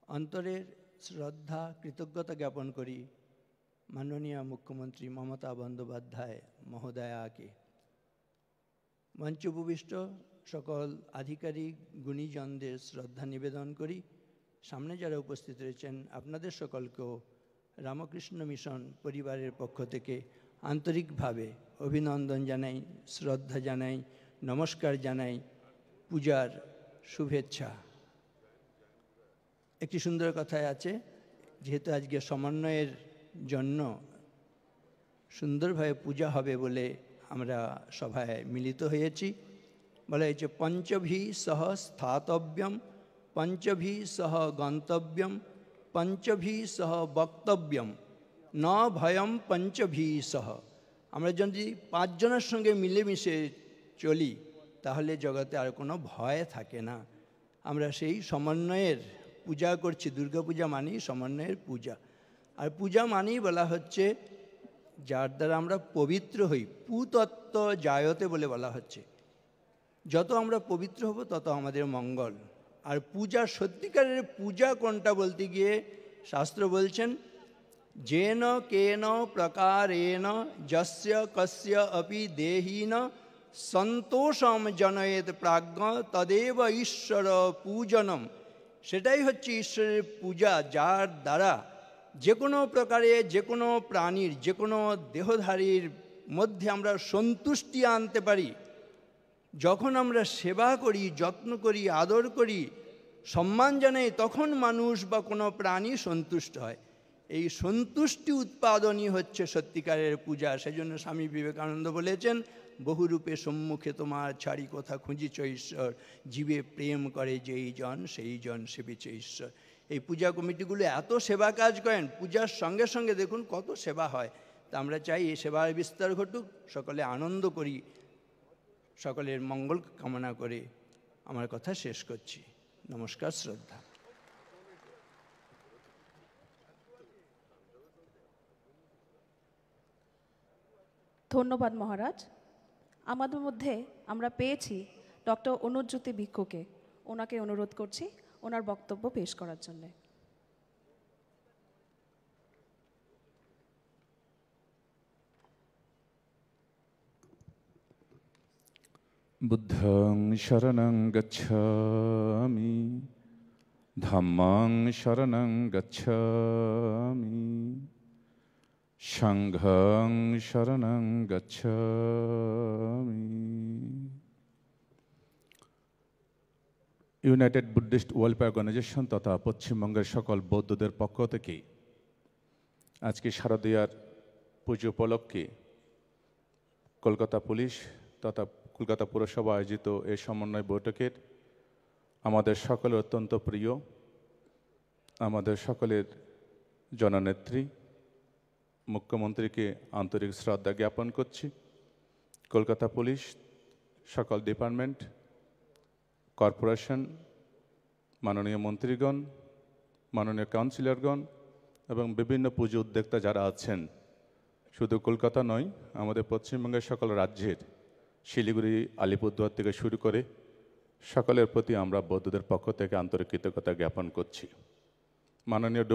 অন্তরের শ্রদ্ধা কৃতজ্ঞতা জ্ঞাপন করি মাননীয় মুখ্যমন্ত্রী মমতা বন্দ্যোপাধ্যায় মহোদয়াকে। মঞ্চ উপবিষ্ট সকল আধিকারিক গুণীজনদের শ্রদ্ধা নিবেদন করি। সামনে যারা উপস্থিত রয়েছেন আপনাদের সকলকেও রামকৃষ্ণ মিশন পরিবারের পক্ষ থেকে আন্তরিকভাবে অভিনন্দন জানাই, শ্রদ্ধা জানাই, নমস্কার জানাই, পূজার শুভেচ্ছা। একটি সুন্দর কথায় আছে, যেহেতু আজকে সমন্বয়ের জন্য সুন্দরভাবে পূজা হবে বলে আমরা সভায় মিলিত হয়েছি। বলা হয়েছে পঞ্চভি সহ স্থাতব্যম পঞ্চভি সহ গন্তব্যম পঞ্চভি সহ বক্তব্যম ন ভয়ম পঞ্চভি সহ। আমরা যদি পাঁচজনের সঙ্গে মিলেমিশে চলি তাহলে জগতে আর কোনো ভয় থাকে না। আমরা সেই সমন্বয়ের পূজা করছি। দুর্গাপূজা মানেই সমন্বয়ের পূজা। আর পূজা মানেই বলা হচ্ছে যার দ্বারা আমরা পবিত্র হই, পুতত্ত্ব জায়তে বলে বলা হচ্ছে। যত আমরা পবিত্র হব তত আমাদের মঙ্গল। আর পূজা, সত্যিকারের পূজা কোনটা বলতে গিয়ে শাস্ত্র বলছেন যেন কেন প্রকারেণ যস্য কস্য অপি দেহিন সন্তোষম জনয়েত প্রাজ্ঞ তদেব ঈশ্বর পূজনম। সেটাই হচ্ছে ঈশ্বরের পূজা, যার দ্বারা যে কোনো প্রকারে যে কোনো প্রাণীর, যে কোনো দেহধারীর মধ্যে আমরা সন্তুষ্টি আনতে পারি। যখন আমরা সেবা করি, যত্ন করি, আদর করি, সম্মান জানাই, তখন মানুষ বা কোনো প্রাণী সন্তুষ্ট হয়। এই সন্তুষ্টি উৎপাদনই হচ্ছে সত্যিকারের পূজা। সেজন্য স্বামী বিবেকানন্দ বলেছেন বহুরূপে সম্মুখে তোমার ছাড়ি কোথা খুঁজিছ ঈশ্বর, জীবে প্রেম করে যেই জন সেই জন সেবিছে ঈশ্বর। এই পূজা কমিটিগুলো এত সেবা কাজ করেন, পূজার সঙ্গে সঙ্গে দেখুন কত সেবা হয়। তা আমরা চাই এই সেবার বিস্তার ঘটুক, সকলে আনন্দ করি। সকলের মঙ্গল কামনা করে আমার কথা শেষ করছি। নমস্কার, শ্রদ্ধা। ধন্যবাদ মহারাজ। আমাদের মধ্যে আমরা পেয়েছি ডক্টর অনুজ্যোতি ভিক্ষুকে। ওনাকে অনুরোধ করছি ওনার বক্তব্য পেশ করার জন্যে। বুদ্ধং শরণং গচ্ছামি, ধম্মং শরণং গচ্ছামি, সংঘং শরণং গচ্ছামি। ইউনাইটেড বুদ্ধিস্ট ওয়েলফেয়ার অর্গানাইজেশন তথা পশ্চিমবঙ্গের সকল বৌদ্ধদের পক্ষ থেকে আজকে শারদীয়ার পুজো উপলক্ষে কলকাতা পুলিশ তথা কলকাতা পুরসভা আয়োজিত এই সমন্বয় বৈঠকের আমাদের সকলের অত্যন্ত প্রিয়, আমাদের সকলের জননেত্রী মুখ্যমন্ত্রীকে আন্তরিক শ্রদ্ধা জ্ঞাপন করছি। কলকাতা পুলিশ, সকল ডিপার্টমেন্ট, কর্পোরেশন, মাননীয় মন্ত্রীগণ, মাননীয় কাউন্সিলরগণ এবং বিভিন্ন পুজো উদ্যোক্তা যারা আছেন, শুধু কলকাতা নয়, আমাদের পশ্চিমবঙ্গের সকল রাজ্যের শিলিগুড়ি, আলিপুরদুয়ার থেকে শুরু করে সকলের প্রতি আমরা বৌদ্ধদের পক্ষ থেকে আন্তরিক কৃতজ্ঞতা জ্ঞাপন করছি। মাননীয়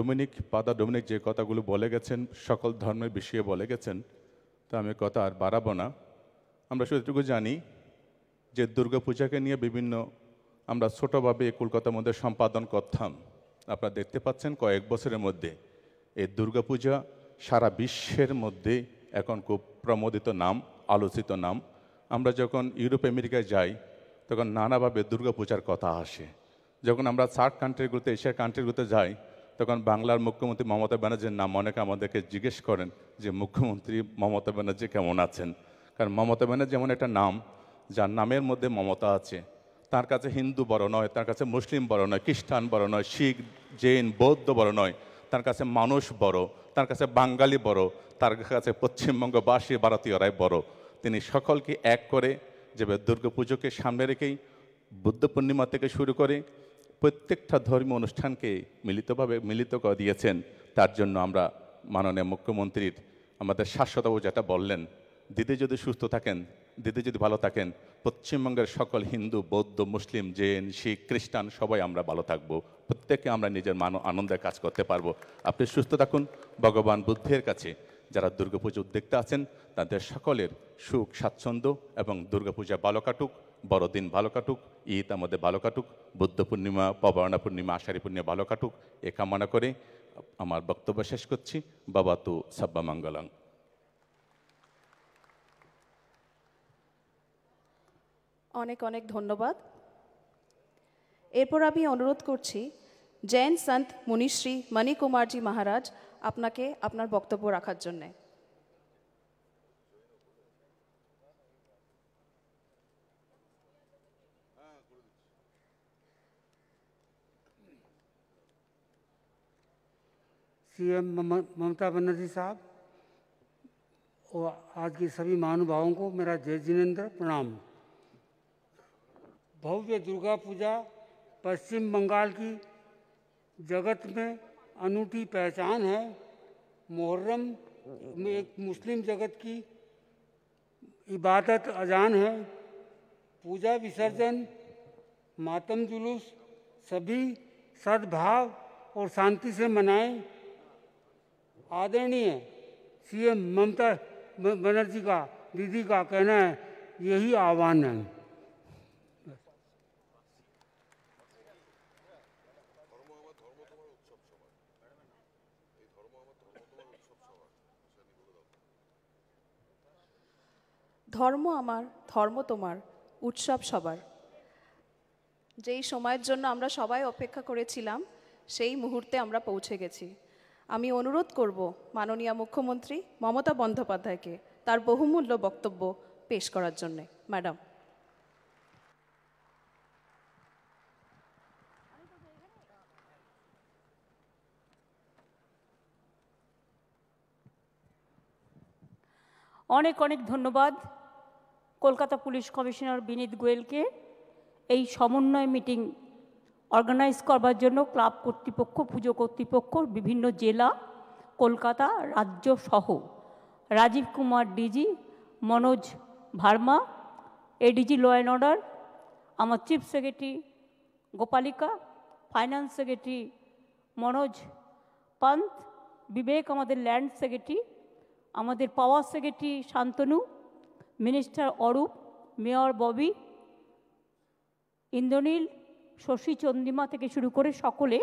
ফাদার ডোমিনিক যে কথাগুলো বলে গেছেন, সকল ধর্মের বিষয়ে বলে গেছেন, তা আমি কথা আর বাড়াবো না। আমরা শুধু এটুকু জানি যে দুর্গাপূজাকে নিয়ে বিভিন্ন আমরা ছোটোভাবে কলকাতার মধ্যে সম্পাদন করতাম। আপনারা দেখতে পাচ্ছেন কয়েক বছরের মধ্যে এই দুর্গাপূজা সারা বিশ্বের মধ্যে এখন খুব প্রমোদিত নাম, আলোচিত নাম। আমরা যখন ইউরোপ আমেরিকায় যাই তখন নানাভাবে দুর্গাপূজার কথা আসে। যখন আমরা সার্ক কান্ট্রিগুলোতে, এশিয়ার কান্ট্রিগুলোতে যাই, তখন বাংলার মুখ্যমন্ত্রী মমতা ব্যানার্জির নাম অনেকে আমাদেরকে জিজ্ঞেস করেন যে মুখ্যমন্ত্রী মমতা ব্যানার্জি কেমন আছেন। কারণ মমতা ব্যানার্জি এমন একটা নাম যার নামের মধ্যে মমতা আছে। তার কাছে হিন্দু বড় নয়, তার কাছে মুসলিম বড় নয়, খ্রিস্টান বড় নয়, শিখ, জৈন, বৌদ্ধ বড় নয়, তার কাছে মানুষ বড়, তার কাছে বাঙালি বড়, তার কাছে পশ্চিমবঙ্গবাসী ভারতীয়রাই বড়। তিনি সকলকে এক করে যেভাবে দুর্গাপুজোকে সামনে রেখেই বুদ্ধ পূর্ণিমা থেকে শুরু করে প্রত্যেকটা ধর্মীয় অনুষ্ঠানকে মিলিত করে দিয়েছেন। তার জন্য আমরা মাননীয় মুখ্যমন্ত্রীর আমাদের শাশ্বতবাবু যেটা বললেন, দিদি যদি সুস্থ থাকেন, দিদি যদি ভালো থাকেন, পশ্চিমবঙ্গের সকল হিন্দু, বৌদ্ধ, মুসলিম, জৈন, শিখ, খ্রিস্টান সবাই আমরা ভালো থাকবো, প্রত্যেকে আমরা নিজের আনন্দের কাজ করতে পারবো। আপনি সুস্থ থাকুন। ভগবান বুদ্ধের কাছে যারা দুর্গাপুজো উদ্যোক্তা আছেন তাদের সকলের সুখ, স্বাচ্ছন্দ্য এবং দুর্গাপূজা ভালো কাটুক, বড়দিন ভালো কাটুক, ঈদ আমাদের ভালো কাটুক, বুদ্ধ পূর্ণিমা, পবর্ণা পূর্ণিমা, আষাঢ়ী পূর্ণিমা ভালো কাটুক, এ কামনা করে আমার বক্তব্য শেষ করছি। বাবা তু সাব্বা মঙ্গলং। অনেক অনেক ধন্যবাদ। এরপর আমি অনুরোধ করছি জৈন সন্ত মুনিশ্রী মণিকুমারজি মহারাজ আপনাকে আপনার বক্তব্য রাখার জন্যে। सीएम ममता बनर्जी साहब और आज के सभी महानुभावों को मेरा जय जिनेन्द्र प्रणाम। भव्य दुर्गा पूजा पश्चिम बंगाल की जगत में अनूठी पहचान है। मुहर्रम में एक मुस्लिम जगत की इबादत अजान है। पूजा विसर्जन, मातम जुलूस सभी सद्भाव और शांति से मनाएं। आदरणीय सीएम ममता बनर्जी का, दीदी का कहना है, यही आह्वान है। ধর্ম আমার, ধর্ম তোমার, উৎসব সবার। যেই সময়ের জন্য আমরা সবাই অপেক্ষা করেছিলাম সেই মুহূর্তে আমরা পৌঁছে গেছি। আমি অনুরোধ করব মাননীয় মুখ্যমন্ত্রী মমতা বন্দ্যোপাধ্যায়কে তার বহুমূল্য বক্তব্য পেশ করার জন্যে। ম্যাডাম। অনেক অনেক ধন্যবাদ কলকাতা পুলিশ কমিশনার বিনীত গোয়েলকে এই সমন্বয় মিটিং অর্গানাইজ করবার জন্য ক্লাব কর্তৃপক্ষ, পুজো কর্তৃপক্ষ, বিভিন্ন জেলা, কলকাতা, রাজ্য সহ Rajiv Kumar DG, Manoj Verma ADG law and order, আমার chief secretary Gopalika, finance secretary Manoj Pant, Vivek আমাদের ল্যান্ড সেক্রেটারি, আমাদের power secretary Shantanu, minister Arup, mayor Bobby, Indranil, Shashi, Chandrima থেকে শুরু করে সকলে,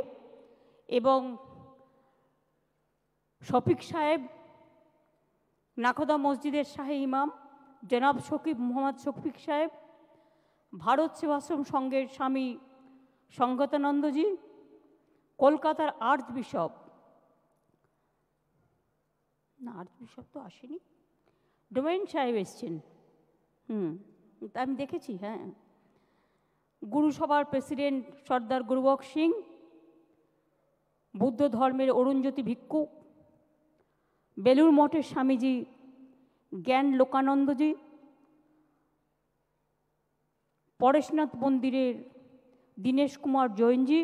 এবং শফিক সাহেব, নাকোদা মসজিদের শাহী ইমাম জনাব শকিব মোহাম্মদ শফিক সাহেব, ভারত সেবাশ্রম সংঘের স্বামী সংগতানন্দজি, কলকাতার আর্চ বিশপ, না আর্চ বিশপ তো আসেনি, ডোমেন সাহেব এসছেন, আমি দেখেছি, হ্যাঁ, গুরুসভার প্রেসিডেন্ট সর্দার গুরুবক সিং, বুদ্ধ ধর্মের অরুণজ্যোতি ভিক্ষুক, বেলুর মঠের স্বামীজি জ্ঞান লোকানন্দজি, পরেশনাথ মন্দিরের দীনেশ কুমার জৈনজি,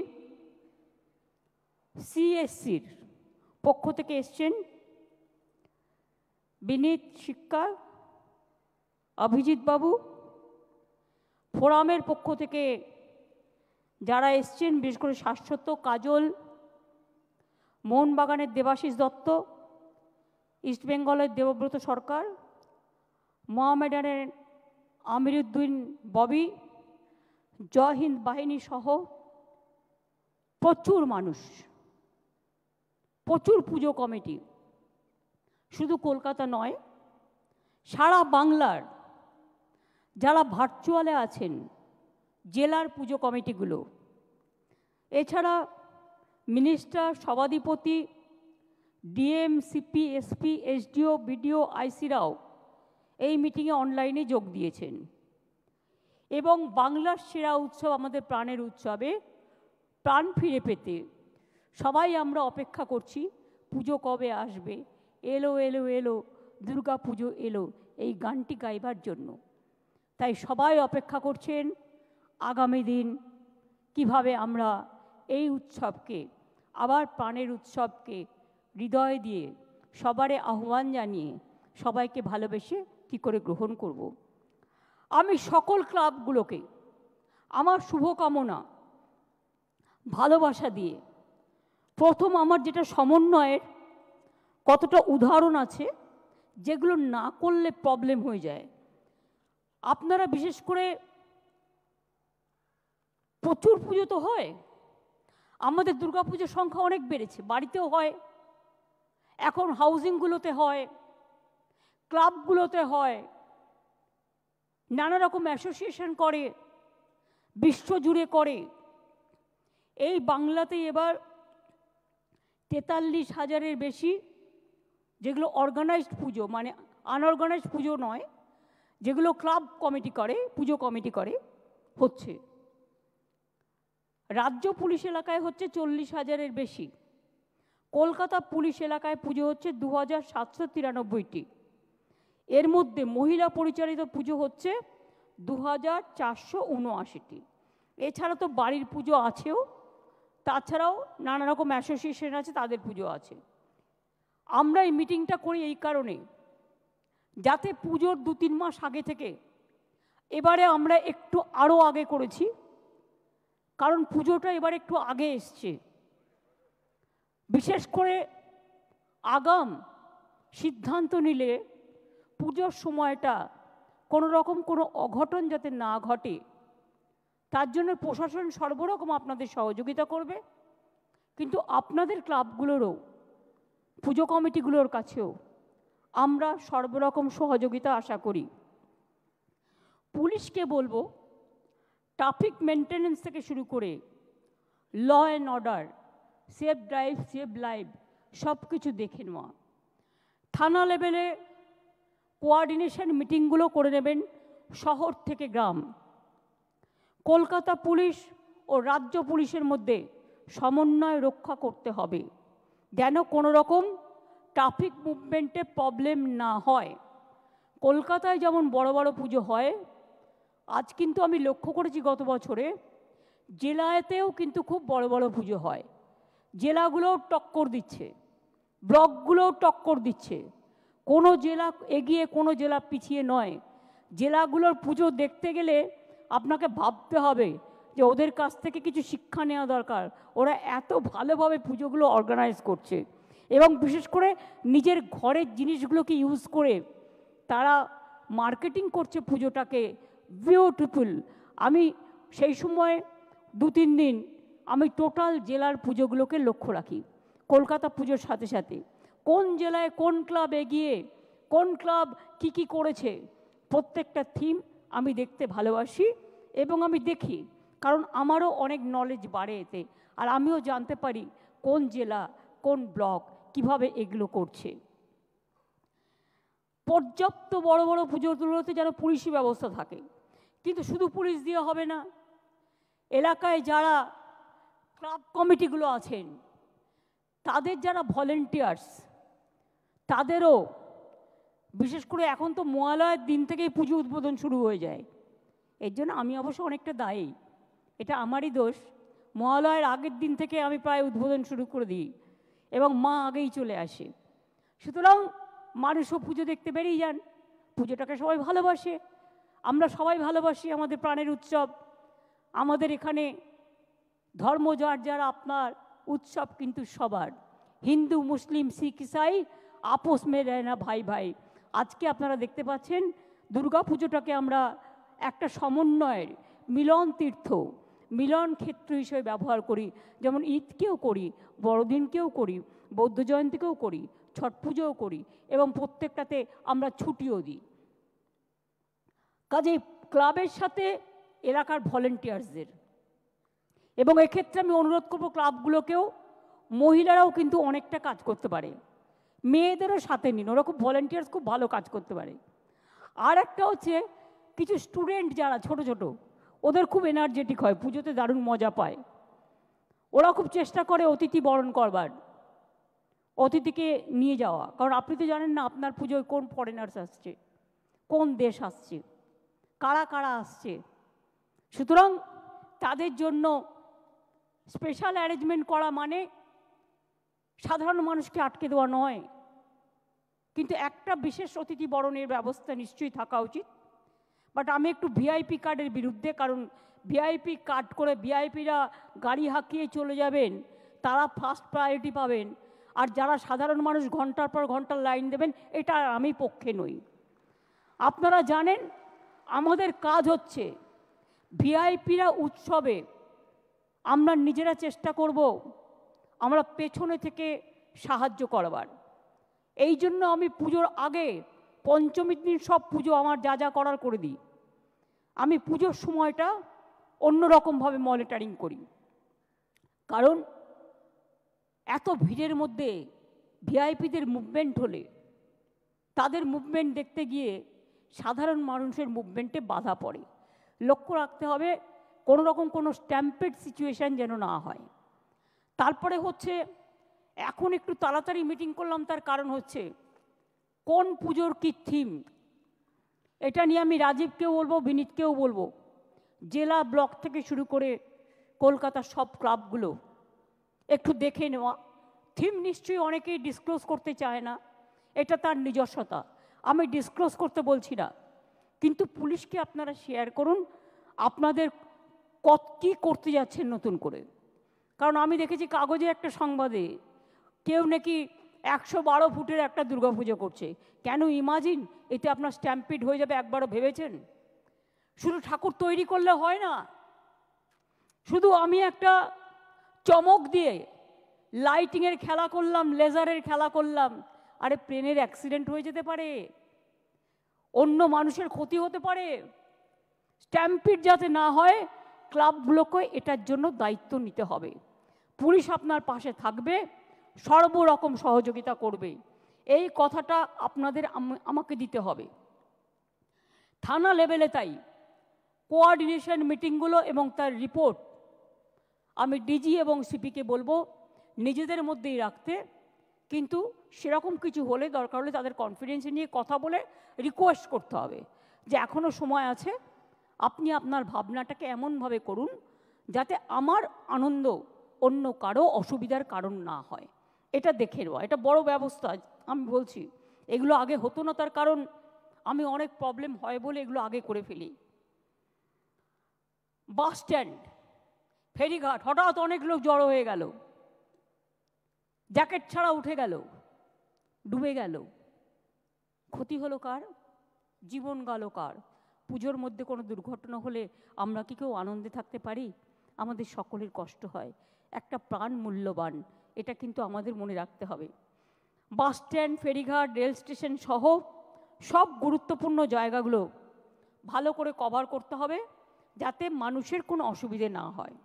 সিএসসির পক্ষ থেকে এসছেন বিনীত শিক্ষা, অভিজিৎ বাবু, ফোরামের পক্ষ থেকে যারা এসছেন বিশেষ করে শাশ্বত, কাজল, মোহনবাগানের দেবাশিস দত্ত, ইস্টবেঙ্গলের দেবব্রত সরকার, মোহামেডানের আমিরুদ্দিন ববি, জয় হিন্দ বাহিনী সহ প্রচুর মানুষ, প্রচুর পুজো কমিটি, শুধু কলকাতা নয়, সারা বাংলার যারা ভার্চুয়ালে আছেন জেলার পুজো কমিটিগুলো, এছাড়া মিনিস্টার, সভাধিপতি, DM, CP, SP, SDO, BDO, আইসিরাও এই মিটিংয়ে অনলাইনে যোগ দিয়েছেন। এবং বাংলার সেরা উৎসব, আমাদের প্রাণের উৎসবে প্রাণ ফিরে পেতে সবাই আমরা অপেক্ষা করছি পুজো কবে আসবে, এলো এলো এলো দুর্গা পুজো এলো, এই গানটি গাইবার জন্য। তাই সবাই অপেক্ষা করছেন আগামী দিন কিভাবে আমরা এই উৎসবকে, আবার প্রাণের উৎসবকে হৃদয় দিয়ে সবারে আহ্বান জানিয়ে সবাইকে ভালোবেসে কী করে গ্রহণ করব। আমি সকল ক্লাবগুলোকে আমার শুভকামনা, ভালোবাসা দিয়ে, প্রথম আমার যেটা সমন্বয়ের কতটা উদাহরণ আছে যেগুলো না করলে প্রবলেম হয়ে যায়। আপনারা বিশেষ করে প্রচুর পুজো তো হয়, আমাদের দুর্গাপুজোর সংখ্যা অনেক বেড়েছে, বাড়িতেও হয়, এখন হাউজিংগুলোতে হয়, ক্লাবগুলোতে হয়, নানা রকম অ্যাসোসিয়েশন করে, বিশ্বজুড়ে করে। এই বাংলাতে এবার 43,000-এর বেশি যেগুলো অর্গানাইজড পুজো, মানে আনঅর্গানাইজড পুজো নয়, যেগুলো ক্লাব কমিটি করে, পুজো কমিটি করে, হচ্ছে। রাজ্য পুলিশ এলাকায় হচ্ছে 40,000-এর বেশি, কলকাতা পুলিশ এলাকায় পুজো হচ্ছে 2,793টি, এর মধ্যে মহিলা পরিচালিত পুজো হচ্ছে 2,479টি। এছাড়া তো বাড়ির পুজো আছেও, তাছাড়াও নানা রকম অ্যাসোসিয়েশন আছে, তাদের পুজো আছে। আমরা এই মিটিংটা করি এই কারণে, যাতে পুজোর 2-3 মাস আগে থেকে, এবারে আমরা একটু আরও আগে করেছি কারণ পুজোটা এবার একটু আগে এসছে, বিশেষ করে আগাম সিদ্ধান্ত নিলে পুজোর সময়টা কোনো রকম কোনো অঘটন যাতে না ঘটে, তার জন্য প্রশাসন সর্বরকম আপনাদের সহযোগিতা করবে। কিন্তু আপনাদের ক্লাবগুলোরও, পুজো কমিটিগুলোর কাছেও আমরা সর্বরকম সহযোগিতা আশা করি। পুলিশকে বলবো ট্রাফিক মেনটেন্যান্স থেকে শুরু করে law and order, safe drive, safe live সব কিছু দেখে নেওয়া। থানা লেভেলে কোঅর্ডিনেশন মিটিংগুলো করে নেবেন শহর থেকে গ্রাম। কলকাতা পুলিশ ও রাজ্য পুলিশের মধ্যে সমন্বয় রক্ষা করতে হবে যেন কোনো রকম ট্রাফিক মুভমেন্টে প্রবলেম না হয়। কলকাতায় যেমন বড় বড় পুজো হয়, আজ কিন্তু আমি লক্ষ্য করেছি গত বছরে জেলাতেও কিন্তু খুব বড় বড় পুজো হয়। জেলাগুলোও টক্কর দিচ্ছে, ব্লকগুলোও টক্কর দিচ্ছে। কোনো জেলা এগিয়ে কোনো জেলা পিছিয়ে নয়। জেলাগুলোর পুজো দেখতে গেলে আপনাকে ভাবতে হবে যে ওদের কাছ থেকে কিছু শিক্ষা নেওয়া দরকার। ওরা এত ভালোভাবে পুজোগুলো অর্গানাইজ করছে এবং বিশেষ করে নিজের ঘরের জিনিসগুলোকে ইউজ করে তারা মার্কেটিং করছে পুজোটাকে বিউটিফুল। আমি সেই সময় 2-3 দিন আমি টোটাল জেলার পুজোগুলোকে লক্ষ্য রাখি কলকাতা পুজোর সাথে সাথে। কোন জেলায় কোন ক্লাব এগিয়ে, কোন ক্লাব কি করেছে, প্রত্যেকটা থিম আমি দেখতে ভালোবাসি এবং আমি দেখি, কারণ আমারও অনেক নলেজ বাড়ে এতে। আর আমিও জানতে পারি কোন জেলা কোন ব্লক কিভাবে এগুলো করছে। পর্যাপ্ত বড় বড় পুজোগুলোতে যেন পুলিশি ব্যবস্থা থাকে, কিন্তু শুধু পুলিশ দিয়ে হবে না। এলাকায় যারা ক্লাব কমিটিগুলো আছেন, তাদের যারা ভলেন্টিয়ার্স, তাদেরও বিশেষ করে এখন তো মহালয়ের দিন থেকেই পুজো উদ্বোধন শুরু হয়ে যায়। এর জন্য আমি অবশ্য অনেকটা দায়ী, এটা আমারই দোষ। মহালয়ের আগের দিন থেকে আমি প্রায় উদ্বোধন শুরু করে দিই এবং মা আগেই চলে আসে। সুতরাং মানুষও পুজো দেখতে বেরিয়ে যান। পুজোটাকে সবাই ভালোবাসে, আমরা সবাই ভালোবাসি, আমাদের প্রাণের উৎসব। আমাদের এখানে ধর্ম যারা আপনার উৎসব কিন্তু সবার, হিন্দু মুসলিম শিখ ইসাই আপোষ মে রহনা ভাই ভাই। আজকে আপনারা দেখতে পাচ্ছেন দুর্গা পুজোটাকে আমরা একটা সমন্বয়ের মিলন তীর্থ, মিলন ক্ষেত্র হিসেবে ব্যবহার করি। যেমন ঈদকেও করি, বড়দিনকেও করি, বৌদ্ধ জয়ন্তীকেও করি, ছট পুজোও করি এবং প্রত্যেকটাতে আমরা ছুটিও দিই। কাজেই ক্লাবের সাথে এলাকার ভলেন্টিয়ার্সদের, এবং এক্ষেত্রে আমি অনুরোধ করব ক্লাবগুলোকেও, মহিলারাও কিন্তু অনেকটা কাজ করতে পারে, মেয়েদেরও সাথে নিন, ওরা খুব ভলেন্টিয়ার্স খুব ভালো কাজ করতে পারে। আর একটা হচ্ছে কিছু স্টুডেন্ট যারা ছোট ছোট, ওদের খুব এনার্জেটিক হয়, পুজোতে দারুণ মজা পায়। ওরা খুব চেষ্টা করে অতিথি বরণ করবার, অতিথিকে নিয়ে যাওয়া। কারণ আপনি তো জানেন না আপনার পুজোয় কোন ফরেনার্স আসছে, কোন দেশ আসছে, কারা কারা আসছে। সুতরাং তাদের জন্য স্পেশাল অ্যারেঞ্জমেন্ট করা মানে সাধারণ মানুষকে আটকে দেওয়া নয়, কিন্তু একটা বিশেষ অতিথি বরণের ব্যবস্থা নিশ্চয়ই থাকা উচিত। বাট আমি একটু ভিআইপি কার্ডের বিরুদ্ধে, কারণ ভিআইপি কার্ড করে ভিআইপিরা গাড়ি হাঁকিয়ে চলে যাবেন, তারা ফার্স্ট প্রায়োরিটি পাবেন, আর যারা সাধারণ মানুষ ঘন্টার পর ঘন্টার লাইন দেবেন, এটা আমি পক্ষে নই। আপনারা জানেন আমাদের কাজ হচ্ছে ভিআইপিরা উৎসবে আমরা নিজেরা চেষ্টা করব আমরা পেছনে থেকে সাহায্য করবার। এই জন্য আমি পুজোর আগে পঞ্চমীর দিন সব পুজো আমার যা যা করার করে দিই। আমি পুজোর সময়টা অন্যরকমভাবে মনিটরিং করি, কারণ এত ভিড়ের মধ্যে ভিআইপিদের মুভমেন্ট হলে তাদের মুভমেন্ট দেখতে গিয়ে সাধারণ মানুষের মুভমেন্টে বাধা পড়ে। লক্ষ্য রাখতে হবে কোনো রকম কোনো স্ট্যাম্পেড সিচুয়েশান যেন না হয়। তারপরে হচ্ছে এখন একটু তাড়াতাড়ি মিটিং করলাম, তার কারণ হচ্ছে কোন পুজোর কী থিম, এটা নিয়ে আমি রাজীবকেও বলবো, বিনীতকেও বলবো, জেলা ব্লক থেকে শুরু করে কলকাতার সব ক্লাবগুলো একটু দেখে নেওয়া। থিম নিশ্চয়ই অনেকেই ডিসক্লোজ করতে চায় না, এটা তার নিজস্বতা, আমি ডিসক্লোজ করতে বলছি না, কিন্তু পুলিশকে আপনারা শেয়ার করুন আপনাদের কী করতে যাচ্ছেন নতুন করে। কারণ আমি দেখেছি কাগজে একটা সংবাদে কেউ নাকি 112 ফুটের একটা দুর্গাপুজো করছে। কেন? ইমাজিন এতে আপনার স্ট্যাম্পিড হয়ে যাবে, একবারও ভেবেছেন? শুধু ঠাকুর তৈরি করলে হয় না, শুধু আমি একটা চমক দিয়ে লাইটিংয়ের খেলা করলাম, লেজারের খেলা করলাম, আরে প্লেনের অ্যাক্সিডেন্ট হয়ে যেতে পারে, অন্য মানুষের ক্ষতি হতে পারে। স্ট্যাম্পিড যাতে না হয় ক্লাবগুলোকে এটার জন্য দায়িত্ব নিতে হবে। পুলিশ আপনার পাশে থাকবে, সর্বরকম সহযোগিতা করবে, এই কথাটা আপনাদের আমাকে দিতে হবে। থানা লেভেলে তাই কোঅর্ডিনেশন মিটিংগুলো এবং তার রিপোর্ট আমি ডিজি এবং সিপিকে বলবো নিজেদের মধ্যেই রাখতে, কিন্তু সেরকম কিছু হলে দরকার হলে তাদের কনফিডেন্স নিয়ে কথা বলে রিকোয়েস্ট করতে হবে যে এখনও সময় আছে, আপনি আপনার ভাবনাটাকে এমনভাবে করুন যাতে আমার আনন্দ অন্য কারো অসুবিধার কারণ না হয়। এটা দেখে নেওয়া, এটা বড় ব্যবস্থা। আমি বলছি এগুলো আগে হতো না, তার কারণ আমি অনেক প্রবলেম হয় বলে এগুলো আগে করে ফেলি। বাস স্ট্যান্ড, ফেরিঘাট, হঠাৎ অনেক লোক জড়ো হয়ে গেল, জ্যাকেট ছাড়া উঠে গেল, ডুবে গেল, ক্ষতি হলো কার? জীবন গেল কার? পুজোর মধ্যে কোনো দুর্ঘটনা হলে আমরা কি কেউ আনন্দে থাকতে পারি? আমাদের সকলের কষ্ট হয়। একটা প্রাণ মূল্যবান, এটা কিন্তু আমাদের মনে রাখতে হবে। বাস স্ট্যান্ড, ফেরিঘাট, রেল স্টেশন সহ সব গুরুত্বপূর্ণ জায়গাগুলো ভালো করে কভার করতে হবে যাতে মানুষের কোনো অসুবিধে না হয়।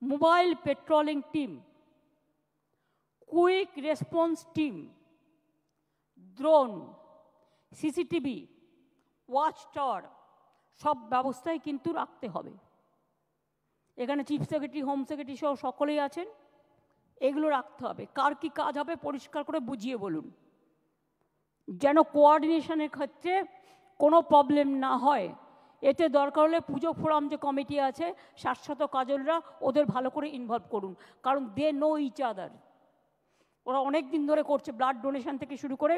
Mobile patrolling team, quick response team, drone, CCTV, watch tower, সব ব্যবস্থাই কিন্তু রাখতে হবে। এখানে চিফ সেক্রেটারি, হোম সেক্রেটারি সহ সকলেই আছেন, এগুলো রাখতে হবে। কার কি কাজ হবে পরিষ্কার করে বুঝিয়ে বলুন, যেন কোঅর্ডিনেশনের ক্ষেত্রে কোনো প্রবলেম না হয়। এতে দরকার হলে পুজো ফোরাম যে কমিটি আছে, শাশ্বত কাজলরা, ওদের ভালো করে ইনভলভ করুন, কারণ দে নো ইচ আদার। ওরা অনেক দিন ধরে করছে, ব্লাড ডোনেশন থেকে শুরু করে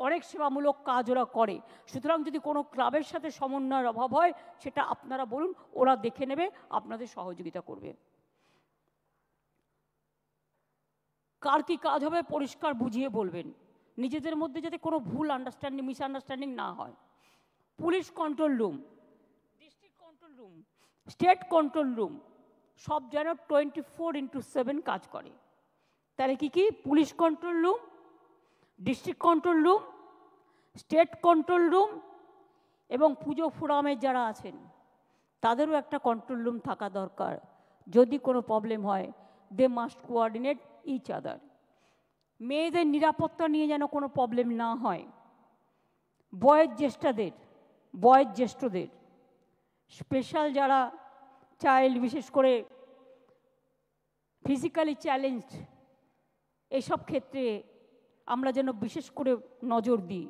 অনেক সেবামূলক কাজ ওরা করে। সুতরাং যদি কোনো ক্লাবের সাথে সমন্বয়ের অভাব হয় সেটা আপনারা বলুন, ওরা দেখে নেবে, আপনাদের সহযোগিতা করবে। কার কি কাজ হবে পরিষ্কার বুঝিয়ে বলবেন, নিজেদের মধ্যে যাতে কোনো ভুল আন্ডারস্ট্যান্ডিং, মিসআন্ডারস্ট্যান্ডিং না হয়। Police control room, district control room, state control room সব যেন 24/7 কাজ করে। তাহলে কি কি? Police control room, district control room, state control room, এবং পুজো ফোরামে যারা আছেন তাদেরও একটা কন্ট্রোল রুম থাকা দরকার। যদি কোনো প্রবলেম হয় they must coordinate each other. মেয়েদের নিরাপত্তা নিয়ে যেন কোনো প্রবলেম না হয়। বয়োজ্যেষ্ঠদের স্পেশাল যারা চাইল্ড, বিশেষ করে ফিজিক্যালি চ্যালেঞ্জড, এসব ক্ষেত্রে আমরা যেন বিশেষ করে নজর দিই।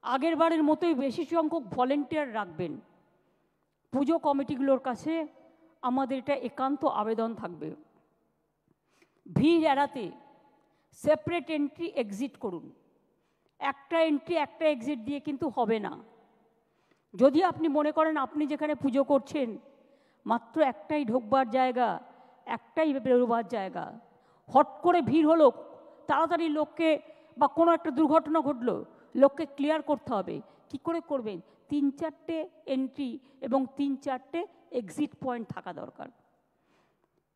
আগের বারের মতোই বেশি সংখ্যক ভলেন্টিয়ার রাখবেন। পুজো কমিটিগুলোর কাছে আমাদের এটা একান্ত আবেদন থাকবে। ভিড় এড়াতে সেপারেট এন্ট্রি এক্সিট করুন। একটা এন্ট্রি একটা এক্সিট দিয়ে কিন্তু হবে না। যদি আপনি মনে করেন আপনি যেখানে পুজো করছেন মাত্র একটাই ঢোকবার জায়গা, একটাই বেরোবার জায়গা, হট করে ভিড় হলো, তাড়াতাড়ি লোককে, বা কোনো একটা দুর্ঘটনা ঘটলো, লোককে ক্লিয়ার করতে হবে। কি করে করবেন? 3-4টে এন্ট্রি এবং 3-4টে এক্সিট পয়েন্ট থাকা দরকার।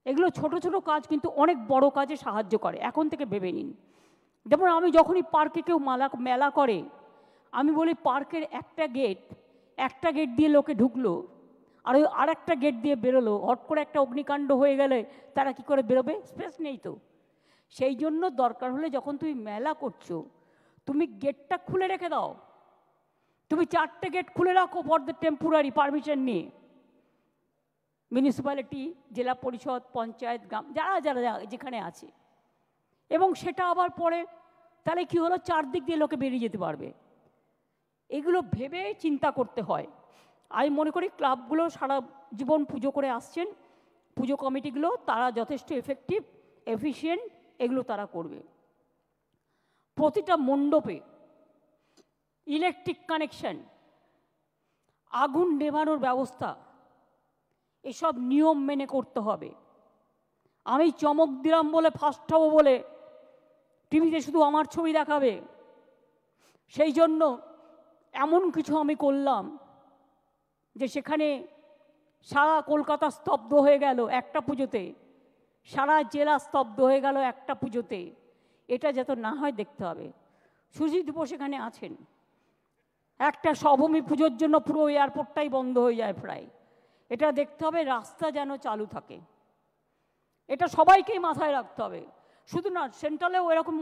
এগুলো ছোট ছোট কাজ কিন্তু অনেক বড় কাজে সাহায্য করে, এখন থেকে ভেবে নিন। যেমন আমি যখনই পার্কে কেউ মেলা করে, আমি বলি পার্কের একটা গেট দিয়ে লোকে ঢুকলো আর ওই আর একটা গেট দিয়ে বেরোলো, হট করে একটা অগ্নিকাণ্ড হয়ে গেলে তারা কি করে বেরোবে? স্পেস নেই তো। সেই জন্য দরকার হলে যখন তুমি মেলা করছো তুমি গেটটা খুলে রেখে দাও। তুমি 4টে গেট খুলে রাখো ফর দ্য টেম্পোরারি পারমিশন নিয়ে। মিউনিসিপ্যালিটি, জেলা পরিষদ, পঞ্চায়েত, গ্রাম, যারা যারা যেখানে আছে, এবং সেটা আবার পরে তাহলে কি হলো, 4 দিক দিয়ে লোকে বেরিয়ে যেতে পারবে। এগুলো ভেবে চিন্তা করতে হয়। আমি মনে করি ক্লাবগুলো সারা জীবন পুজো করে আসছেন, পুজো কমিটিগুলো তারা যথেষ্ট এফেক্টিভ, এফিশিয়েন্ট, এগুলো তারা করবে। প্রতিটা মণ্ডপে ইলেকট্রিক কানেকশন, আগুন নেভানোর ব্যবস্থা, এসব নিয়ম মেনে করতে হবে। আমি চমক দিলাম বলে, ফার্স্ট হব বলে টিভিতে শুধু আমার ছবি দেখাবে, সেই জন্য এমন কিছু আমি করলাম যে সেখানে সারা কলকাতা স্তব্ধ হয়ে গেল একটা পুজোতে, সারা জেলা স্তব্ধ হয়ে গেল একটা পুজোতে। এটা যাতে না হয় দেখতে হবে। সুজিত বোস এখানে আছেন, একটা সভূমি পুজোর জন্য পুরো এয়ারপোর্টটাই বন্ধ হয়ে যায় প্রায়। এটা দেখতে হবে রাস্তা যেন চালু থাকে, এটা সবাইকেই মাথায় রাখতে হবে। শুধু না, সেন্ট্রালেও এরকম,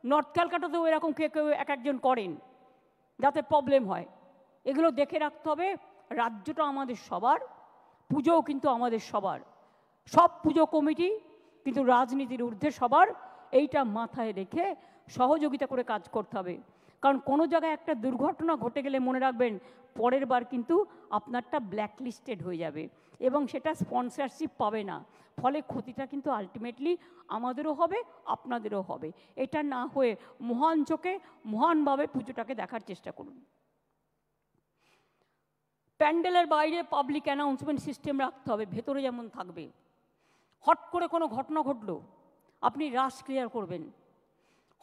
নর্থ ক্যালকাটাতেও এরকম কেউ এক একজন করেন যাতে প্রবলেম হয়। এগুলো দেখে রাখতে হবে। রাজ্যটা আমাদের সবার, পুজোও কিন্তু আমাদের সবার। সব পুজো কমিটি কিন্তু রাজনীতির ঊর্ধ্বে সবার, এইটা মাথায় রেখে সহযোগিতা করে কাজ করতে হবে। কারণ কোনো জায়গায় একটা দুর্ঘটনা ঘটে গেলে মনে রাখবেন পরের বার কিন্তু আপনারটা ব্ল্যাকলিস্টেড হয়ে যাবে এবং সেটা স্পন্সরশিপ পাবে না। ফলে ক্ষতিটা কিন্তু আলটিমেটলি আমাদেরও হবে, আপনাদেরও হবে। এটা না হয়ে মহান চোখে মহানভাবে পুজোটাকে দেখার চেষ্টা করুন। প্যান্ডেলের বাইরে পাবলিক অ্যানাউন্সমেন্ট সিস্টেম রাখতে হবে, ভেতরে যেমন থাকবে। হট করে কোনো ঘটনা ঘটলো, আপনি রাশ ক্লিয়ার করবেন।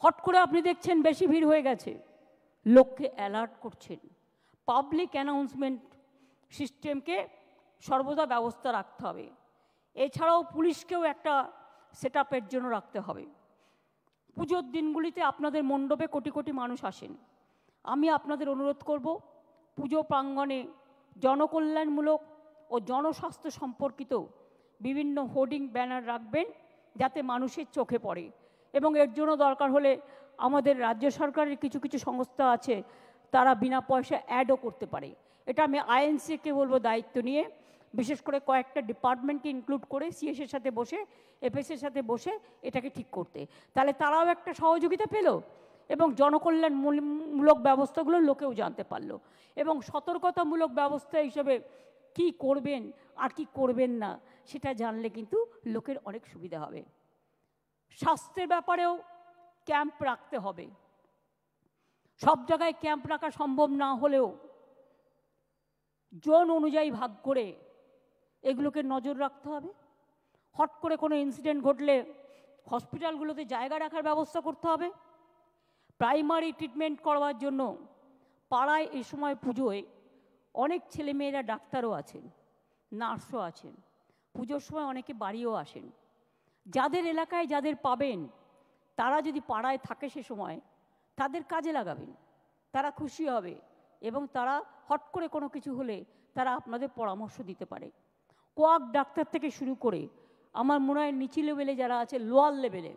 হট করে আপনি দেখছেন বেশি ভিড় হয়ে গেছে, লোককে অ্যালার্ট করছেন। পাবলিক অ্যানাউন্সমেন্ট সিস্টেমকে সর্বদা ব্যবস্থা রাখতে হবে। এছাড়াও পুলিশকেও একটা সেটআপের জন্য রাখতে হবে। পুজোর দিনগুলিতে আপনাদের মণ্ডপে কোটি কোটি মানুষ আসেন। আমি আপনাদের অনুরোধ করব, পুজো প্রাঙ্গণে জনকল্যাণমূলক ও জনস্বাস্থ্য সম্পর্কিত বিভিন্ন হোর্ডিং ব্যানার রাখবেন যাতে মানুষের চোখে পড়ে। এবং এর জন্য দরকার হলে আমাদের রাজ্য সরকারের কিছু কিছু সংস্থা আছে, তারা বিনা পয়সা অ্যাডও করতে পারে। এটা আমি আইএনসিকে বলবো দায়িত্ব নিয়ে, বিশেষ করে কয়েকটা ডিপার্টমেন্টকে ইনক্লুড করে সিএসের সাথে বসে, এফএসের সাথে বসে এটাকে ঠিক করতে। তাহলে তারাও একটা সহযোগিতা পেল এবং জনকল্যাণমূলক ব্যবস্থাগুলো লোকেও জানতে পারলো। এবং সতর্কতামূলক ব্যবস্থা হিসেবে কি করবেন আর কি করবেন না সেটা জানলে কিন্তু লোকের অনেক সুবিধা হবে। স্বাস্থ্যের ব্যাপারেও ক্যাম্প রাখতে হবে। সব জায়গায় ক্যাম্প রাখা সম্ভব না হলেও জোন অনুযায়ী ভাগ করে এগুলোকে নজর রাখতে হবে। হট করে কোনো ইনসিডেন্ট ঘটলে হসপিটালগুলোতে জায়গা রাখার ব্যবস্থা করতে হবে। প্রাইমারি ট্রিটমেন্ট করবার জন্য পাড়ায় এই সময় পুজোয় অনেক ছেলেমেয়েরা ডাক্তারও আছেন, নার্সও আছেন। পুজোর সময় অনেকে বাড়িও আসেন। যাদের এলাকায় যাদের পাবেন তারা যদি পাড়ায় থাকে সে সময় তাদের কাজে লাগাবেন, তারা খুশি হবে এবং তারা হট করে কোনো কিছু হলে তারা আপনাদের পরামর্শ দিতে পারে। কোয়াক ডাক্তার থেকে শুরু করে আমার মনে হয় নিচু লেভেলে যারা আছে, লোয়ার লেভেলে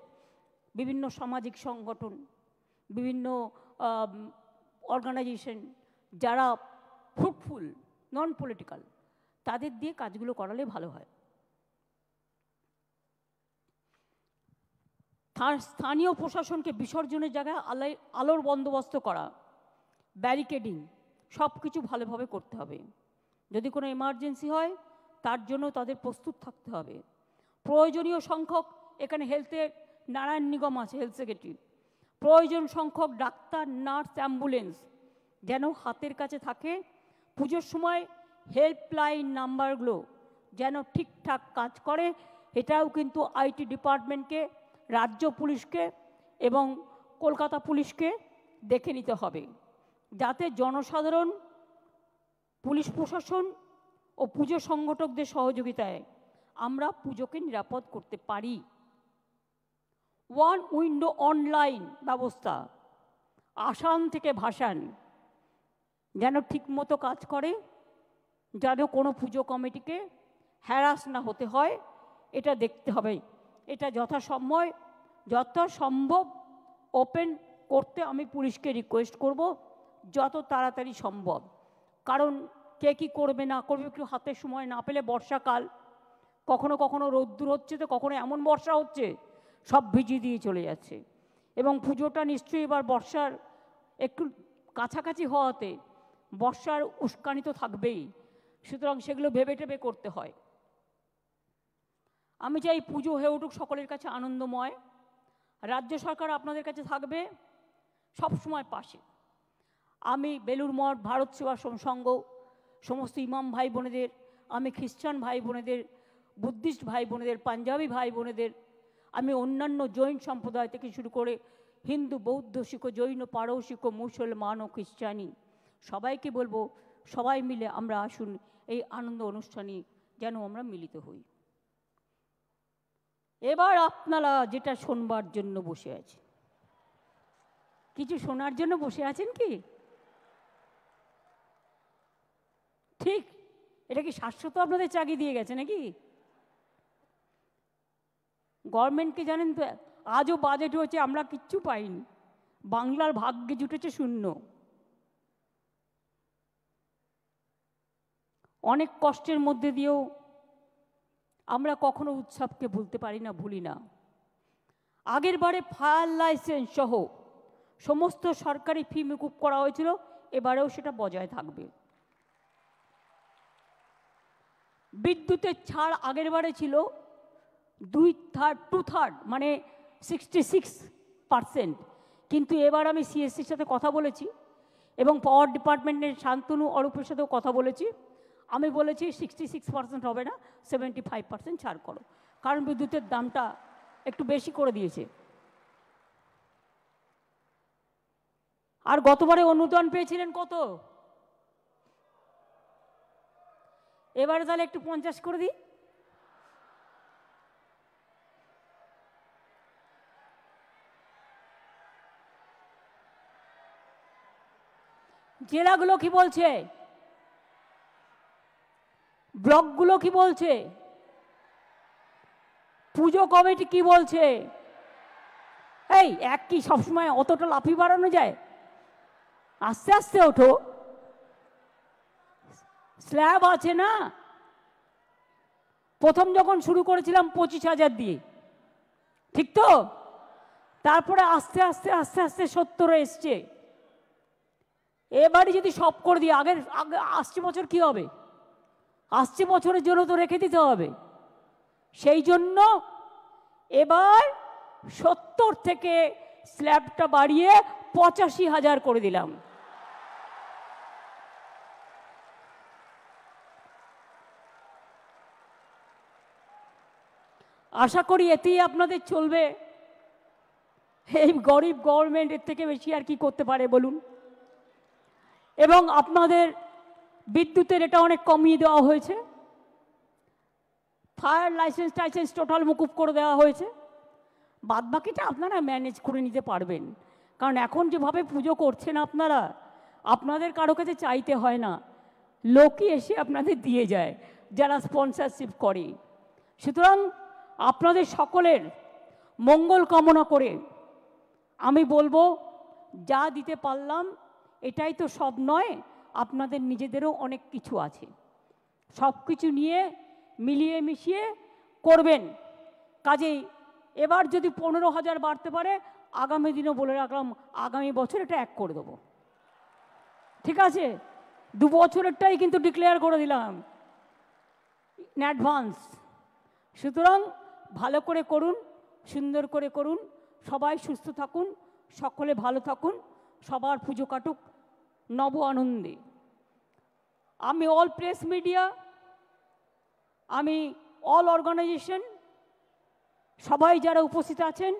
বিভিন্ন সামাজিক সংগঠন, বিভিন্ন অর্গানাইজেশন যারা ফ্রুটফুল, নন পলিটিক্যাল, তাদের দিয়ে কাজগুলো করালে ভালো হয়। স্থানীয় প্রশাসনকে বিসর্জনের জায়গায় আলোর বন্দোবস্ত করা, ব্যারিকেডিং সব কিছু ভালোভাবে করতে হবে। যদি কোনো এমার্জেন্সি হয় তার জন্য তাদের প্রস্তুত থাকতে হবে। প্রয়োজনীয় সংখ্যক, এখানে হেলথের নারায়ণ নিগম আছে, হেলথ সেক্রেটারি, প্রয়োজন সংখ্যক ডাক্তার, নার্স, অ্যাম্বুলেন্স যেন হাতের কাছে থাকে। পুজোর সময় হেল্পলাইন নাম্বারগুলো যেন ঠিকঠাক কাজ করে, এটাও কিন্তু আইটি ডিপার্টমেন্টকে, রাজ্য পুলিশকে এবং কলকাতা পুলিশকে দেখে নিতে হবে, যাতে জনসাধারণ, পুলিশ প্রশাসন ও পুজো সংগঠকদের সহযোগিতায় আমরা পুজোকে নিরাপদ করতে পারি। ওয়ান উইন্ডো অনলাইন ব্যবস্থা, আসান থেকে ভাসান যেন ঠিকমতো কাজ করে, যেন কোনো পুজো কমিটিকে হ্যারাস না হতে হয়, এটা দেখতে হবে। এটা যথাসম্ভব ওপেন করতে আমি পুলিশকে রিকোয়েস্ট করব যত তাড়াতাড়ি সম্ভব। কারণ কে কী করবে না করবে একটু হাতে সময় না পেলে, বর্ষাকাল, কখনো কখনো রোদ্দুর হচ্ছে, তো কখনো এমন বর্ষা হচ্ছে সব ভিজিয়ে দিয়ে চলে যাচ্ছে। এবং পুজোটা নিশ্চয়ই এবার বর্ষার একটু কাছাকাছি হওয়াতে বর্ষার উস্কানি তো থাকবেই, সুতরাং সেগুলো ভেবে টেবে করতে হয়। আমি চাই পুজো হয়ে উঠুক সকলের কাছে আনন্দময়। রাজ্য সরকার আপনাদের কাছে থাকবে সব সময় পাশে। আমি বেলুড় মঠ, ভারত সেবাশ্রম সংঘ, সমস্ত ইমাম ভাই বোনেদের, আমি খ্রিস্টান ভাই বোনেদের, বুদ্ধিস্ট ভাই বোনেদের, পাঞ্জাবি ভাই বোনেদের, আমি অন্যান্য জৈন সম্প্রদায় থেকে শুরু করে হিন্দু, বৌদ্ধ, শিখ, জৈন, পারসিক, মুসলমান ও খ্রিস্টানি সবাইকে বলবো, সবাই মিলে আমরা আসুন এই আনন্দ অনুষ্ঠানে যেন আমরা মিলিত হই। এবার আপনারা যেটা শোনবার জন্য বসে আছেন, কিছু শোনার জন্য বসে আছেন কি? ঠিক, এটা কি শাশ্বত আপনাদের চাকরি দিয়ে গেছে নাকি? গভর্নমেন্টকে জানেন তো, আজও বাজেট হয়েছে আমরা কিচ্ছু পাইনি, বাংলার ভাগ্যে জুটেছে শূন্য। অনেক কষ্টের মধ্যে দিয়েও আমরা কখনো উৎসবকে ভুলতে পারি না, ভুলি না। আগের বারে ফায়ার লাইসেন্স সহ সমস্ত সরকারি ফি মকুব করা হয়েছিল, এবারেও সেটা বজায় থাকবে। বিদ্যুতের ছাড় আগের বারে ছিল 2/3 মানে 66%, কিন্তু এবার আমি সিএসসির সাথে কথা বলেছি এবং পাওয়ার ডিপার্টমেন্টের শান্তনু অরূপের সাথেও কথা বলেছি। আমি বলেছি 66% হবে না, 75% ছাড় করো, কারণ বিদ্যুতের দামটা একটু বেশি করে দিয়েছে। আর গতবারে অনুদান পেয়েছিলেন কত? এবারে তাহলে একটু 50 করে দিই। জেলাগুলো কি বলছে? ব্লকগুলো কি বলছে? পুজো কমিটি কি বলছে? এই এক কি সবসময় অতটা লাফি বাড়ানো যায়? আস্তে আস্তে ওঠো, স্ল্যাব আছে না। প্রথম যখন শুরু করেছিলাম 25,000 দিয়ে, ঠিক তো? তারপরে আস্তে আস্তে আস্তে আস্তে 70 এসছে। এবারে যদি সব করে দিই, আগে আসছে বছর কি হবে? আসছে বছরের জন্য তো রেখে দিতে হবে। সেই জন্য এবার 70 থেকে স্ল্যাবটা বাড়িয়ে 85,000 করে দিলাম। আশা করি এতেই আপনাদের চলবে। এই গরিব গভর্নমেন্ট এর থেকে বেশি আর কি করতে পারে বলুন? এবং আপনাদের বিদ্যুতের এটা অনেক কমিয়ে দেওয়া হয়েছে, ফায়ার লাইসেন্স টাইসেন্স টোটাল মুকুব করে দেওয়া হয়েছে। বাদবাকিটা আপনারা ম্যানেজ করে নিতে পারবেন, কারণ এখন যেভাবে পুজো করছেন আপনারা, আপনাদের কারো কাছে চাইতে হয় না, লোকই এসে আপনাদের দিয়ে যায় যারা স্পন্সরশিপ করে। সুতরাং আপনাদের সকলের মঙ্গল কামনা করে আমি বলবো, যা দিতে পারলাম এটাই তো সব নয়, আপনাদের নিজেদেরও অনেক কিছু আছে। সব কিছু নিয়ে মিলিয়ে মিশিয়ে করবেন। কাজেই এবার যদি 15,000 বাড়তে পারে, আগামী দিনও বলে রাখলাম, আগামী বছর এটা 1 করে দেবো, ঠিক আছে? 2 বছরেরটাই কিন্তু ডিক্লেয়ার করে দিলাম ইন অ্যাডভান্স। সুতরাং ভালো করে করুন, সুন্দর করে করুন, সবাই সুস্থ থাকুন, সকলে ভালো থাকুন, সবার পুজো কাটুক নব আনন্দে। আমি অল প্রেস মিডিয়া, আমি অল অর্গানাইজেশন, সবাই যারা উপস্থিত আছেন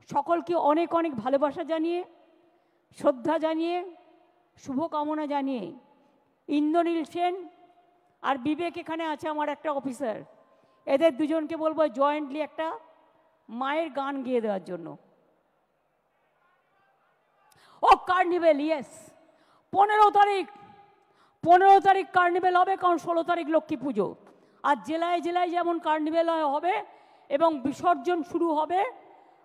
সকলকে অনেক অনেক ভালোবাসা জানিয়ে, শ্রদ্ধা জানিয়ে, শুভকামনা জানিয়ে, ইন্দ্রনীল সেন আর বিবেক এখানে আছে আমার একটা অফিসার, এদের দুজনকে বলবো জয়েন্টলি একটা মায়ের গান গেয়ে দেওয়ার জন্য। ও কার্নিভেল, ইয়েস, 15 তারিখ কার্নিভেল হবে, কারণ 16 তারিখ লক্ষ্মী পুজো। আর জেলায় জেলায় যেমন কার্নিভেল হবে এবং বিসর্জন শুরু হবে,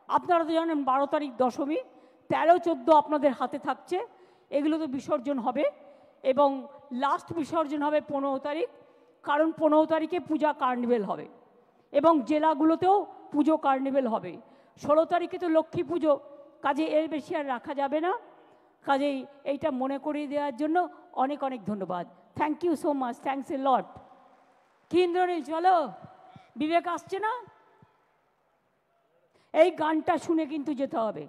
আপনারা তো জানেন 12 তারিখ দশমী, 13-14 আপনাদের হাতে থাকছে, এগুলো তো বিসর্জন হবে এবং লাস্ট বিসর্জন হবে 15 তারিখ, কারণ 15 তারিখে পূজা কার্নিভেল হবে এবং জেলাগুলোতেও পুজো কার্নিভেল হবে। 16 তারিখে তো লক্ষ্মী পুজো, কাজে এর বেশি আর রাখা যাবে না। কাজেই এইটা মনে করিয়ে দেওয়ার জন্য অনেক অনেক ধন্যবাদ। Thank you so much, thanks a lot. কি ইন্দ্রনীল, চলো, বিবেক আসছে না? এই গানটা শুনে কিন্তু যেতে হবে।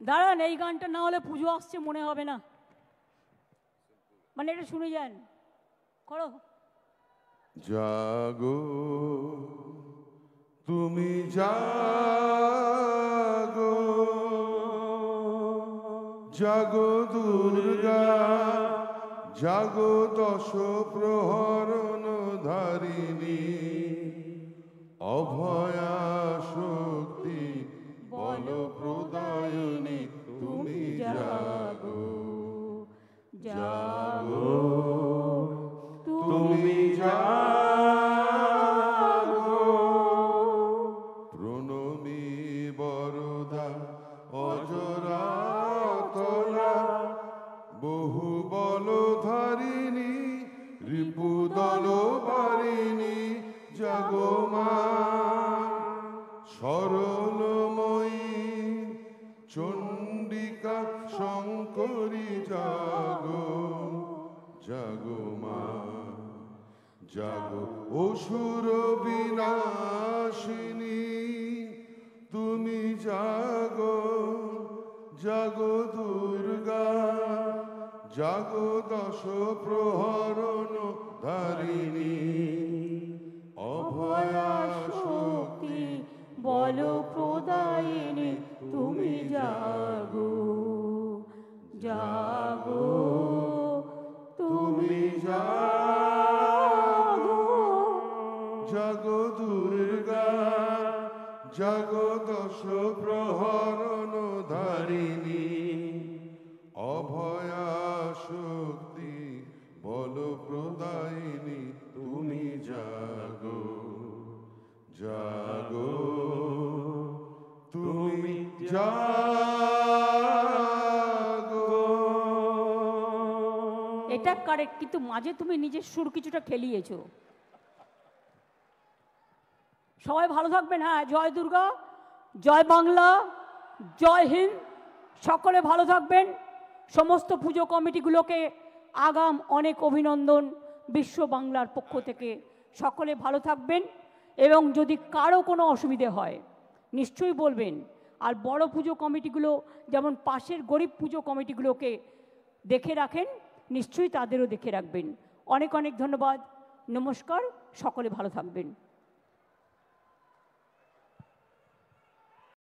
দাঁড়ান, এই গানটা না হলে পুজো আসছে মনে হবে না, মানে এটা শুনে যান, করো। জাগো তুমি জাগো, জাগো দুর্গা, জাগো 10 প্রহরণ ধারিণী, অভয়া শক্তি বল প্রদায়িনী, তুমি জাগো, জাগো। জাগো অসুর বিনাশিনী তুমি জাগো জাগো দুর্গা জাগো দশ প্রহরণ ধারিণী অভয়া শক্তি বল প্রদায়িনী তুমি জাগো জাগো তুমি জাগো জাগো দুর্গা জাগো দশ প্রহরণ ধারিণী অভয়া শক্তি বল প্রদায়িনী তুমি জাগো জাগো তুমি জাগো। এটা কারেক্ট, কিন্তু মাঝে তুমি নিজের সুর কিছুটা খেলিয়েছো। সবাই ভালো থাকবেন। হ্যাঁ, জয় দুর্গা, জয় বাংলা, জয় হিন্দ। সকলে ভালো থাকবেন। সমস্ত পুজো কমিটিগুলোকে আগাম অনেক অভিনন্দন বিশ্ব বাংলার পক্ষ থেকে। সকলে ভালো থাকবেন এবং যদি কারো কোনো অসুবিধে হয় নিশ্চয়ই বলবেন। আর বড় পুজো কমিটিগুলো যেমন পাশের গরিব পুজো কমিটিগুলোকে দেখে রাখেন, নিশ্চয়ই তাদেরও দেখে রাখবেন। অনেক অনেক ধন্যবাদ, নমস্কার, সকলে ভালো থাকবেন।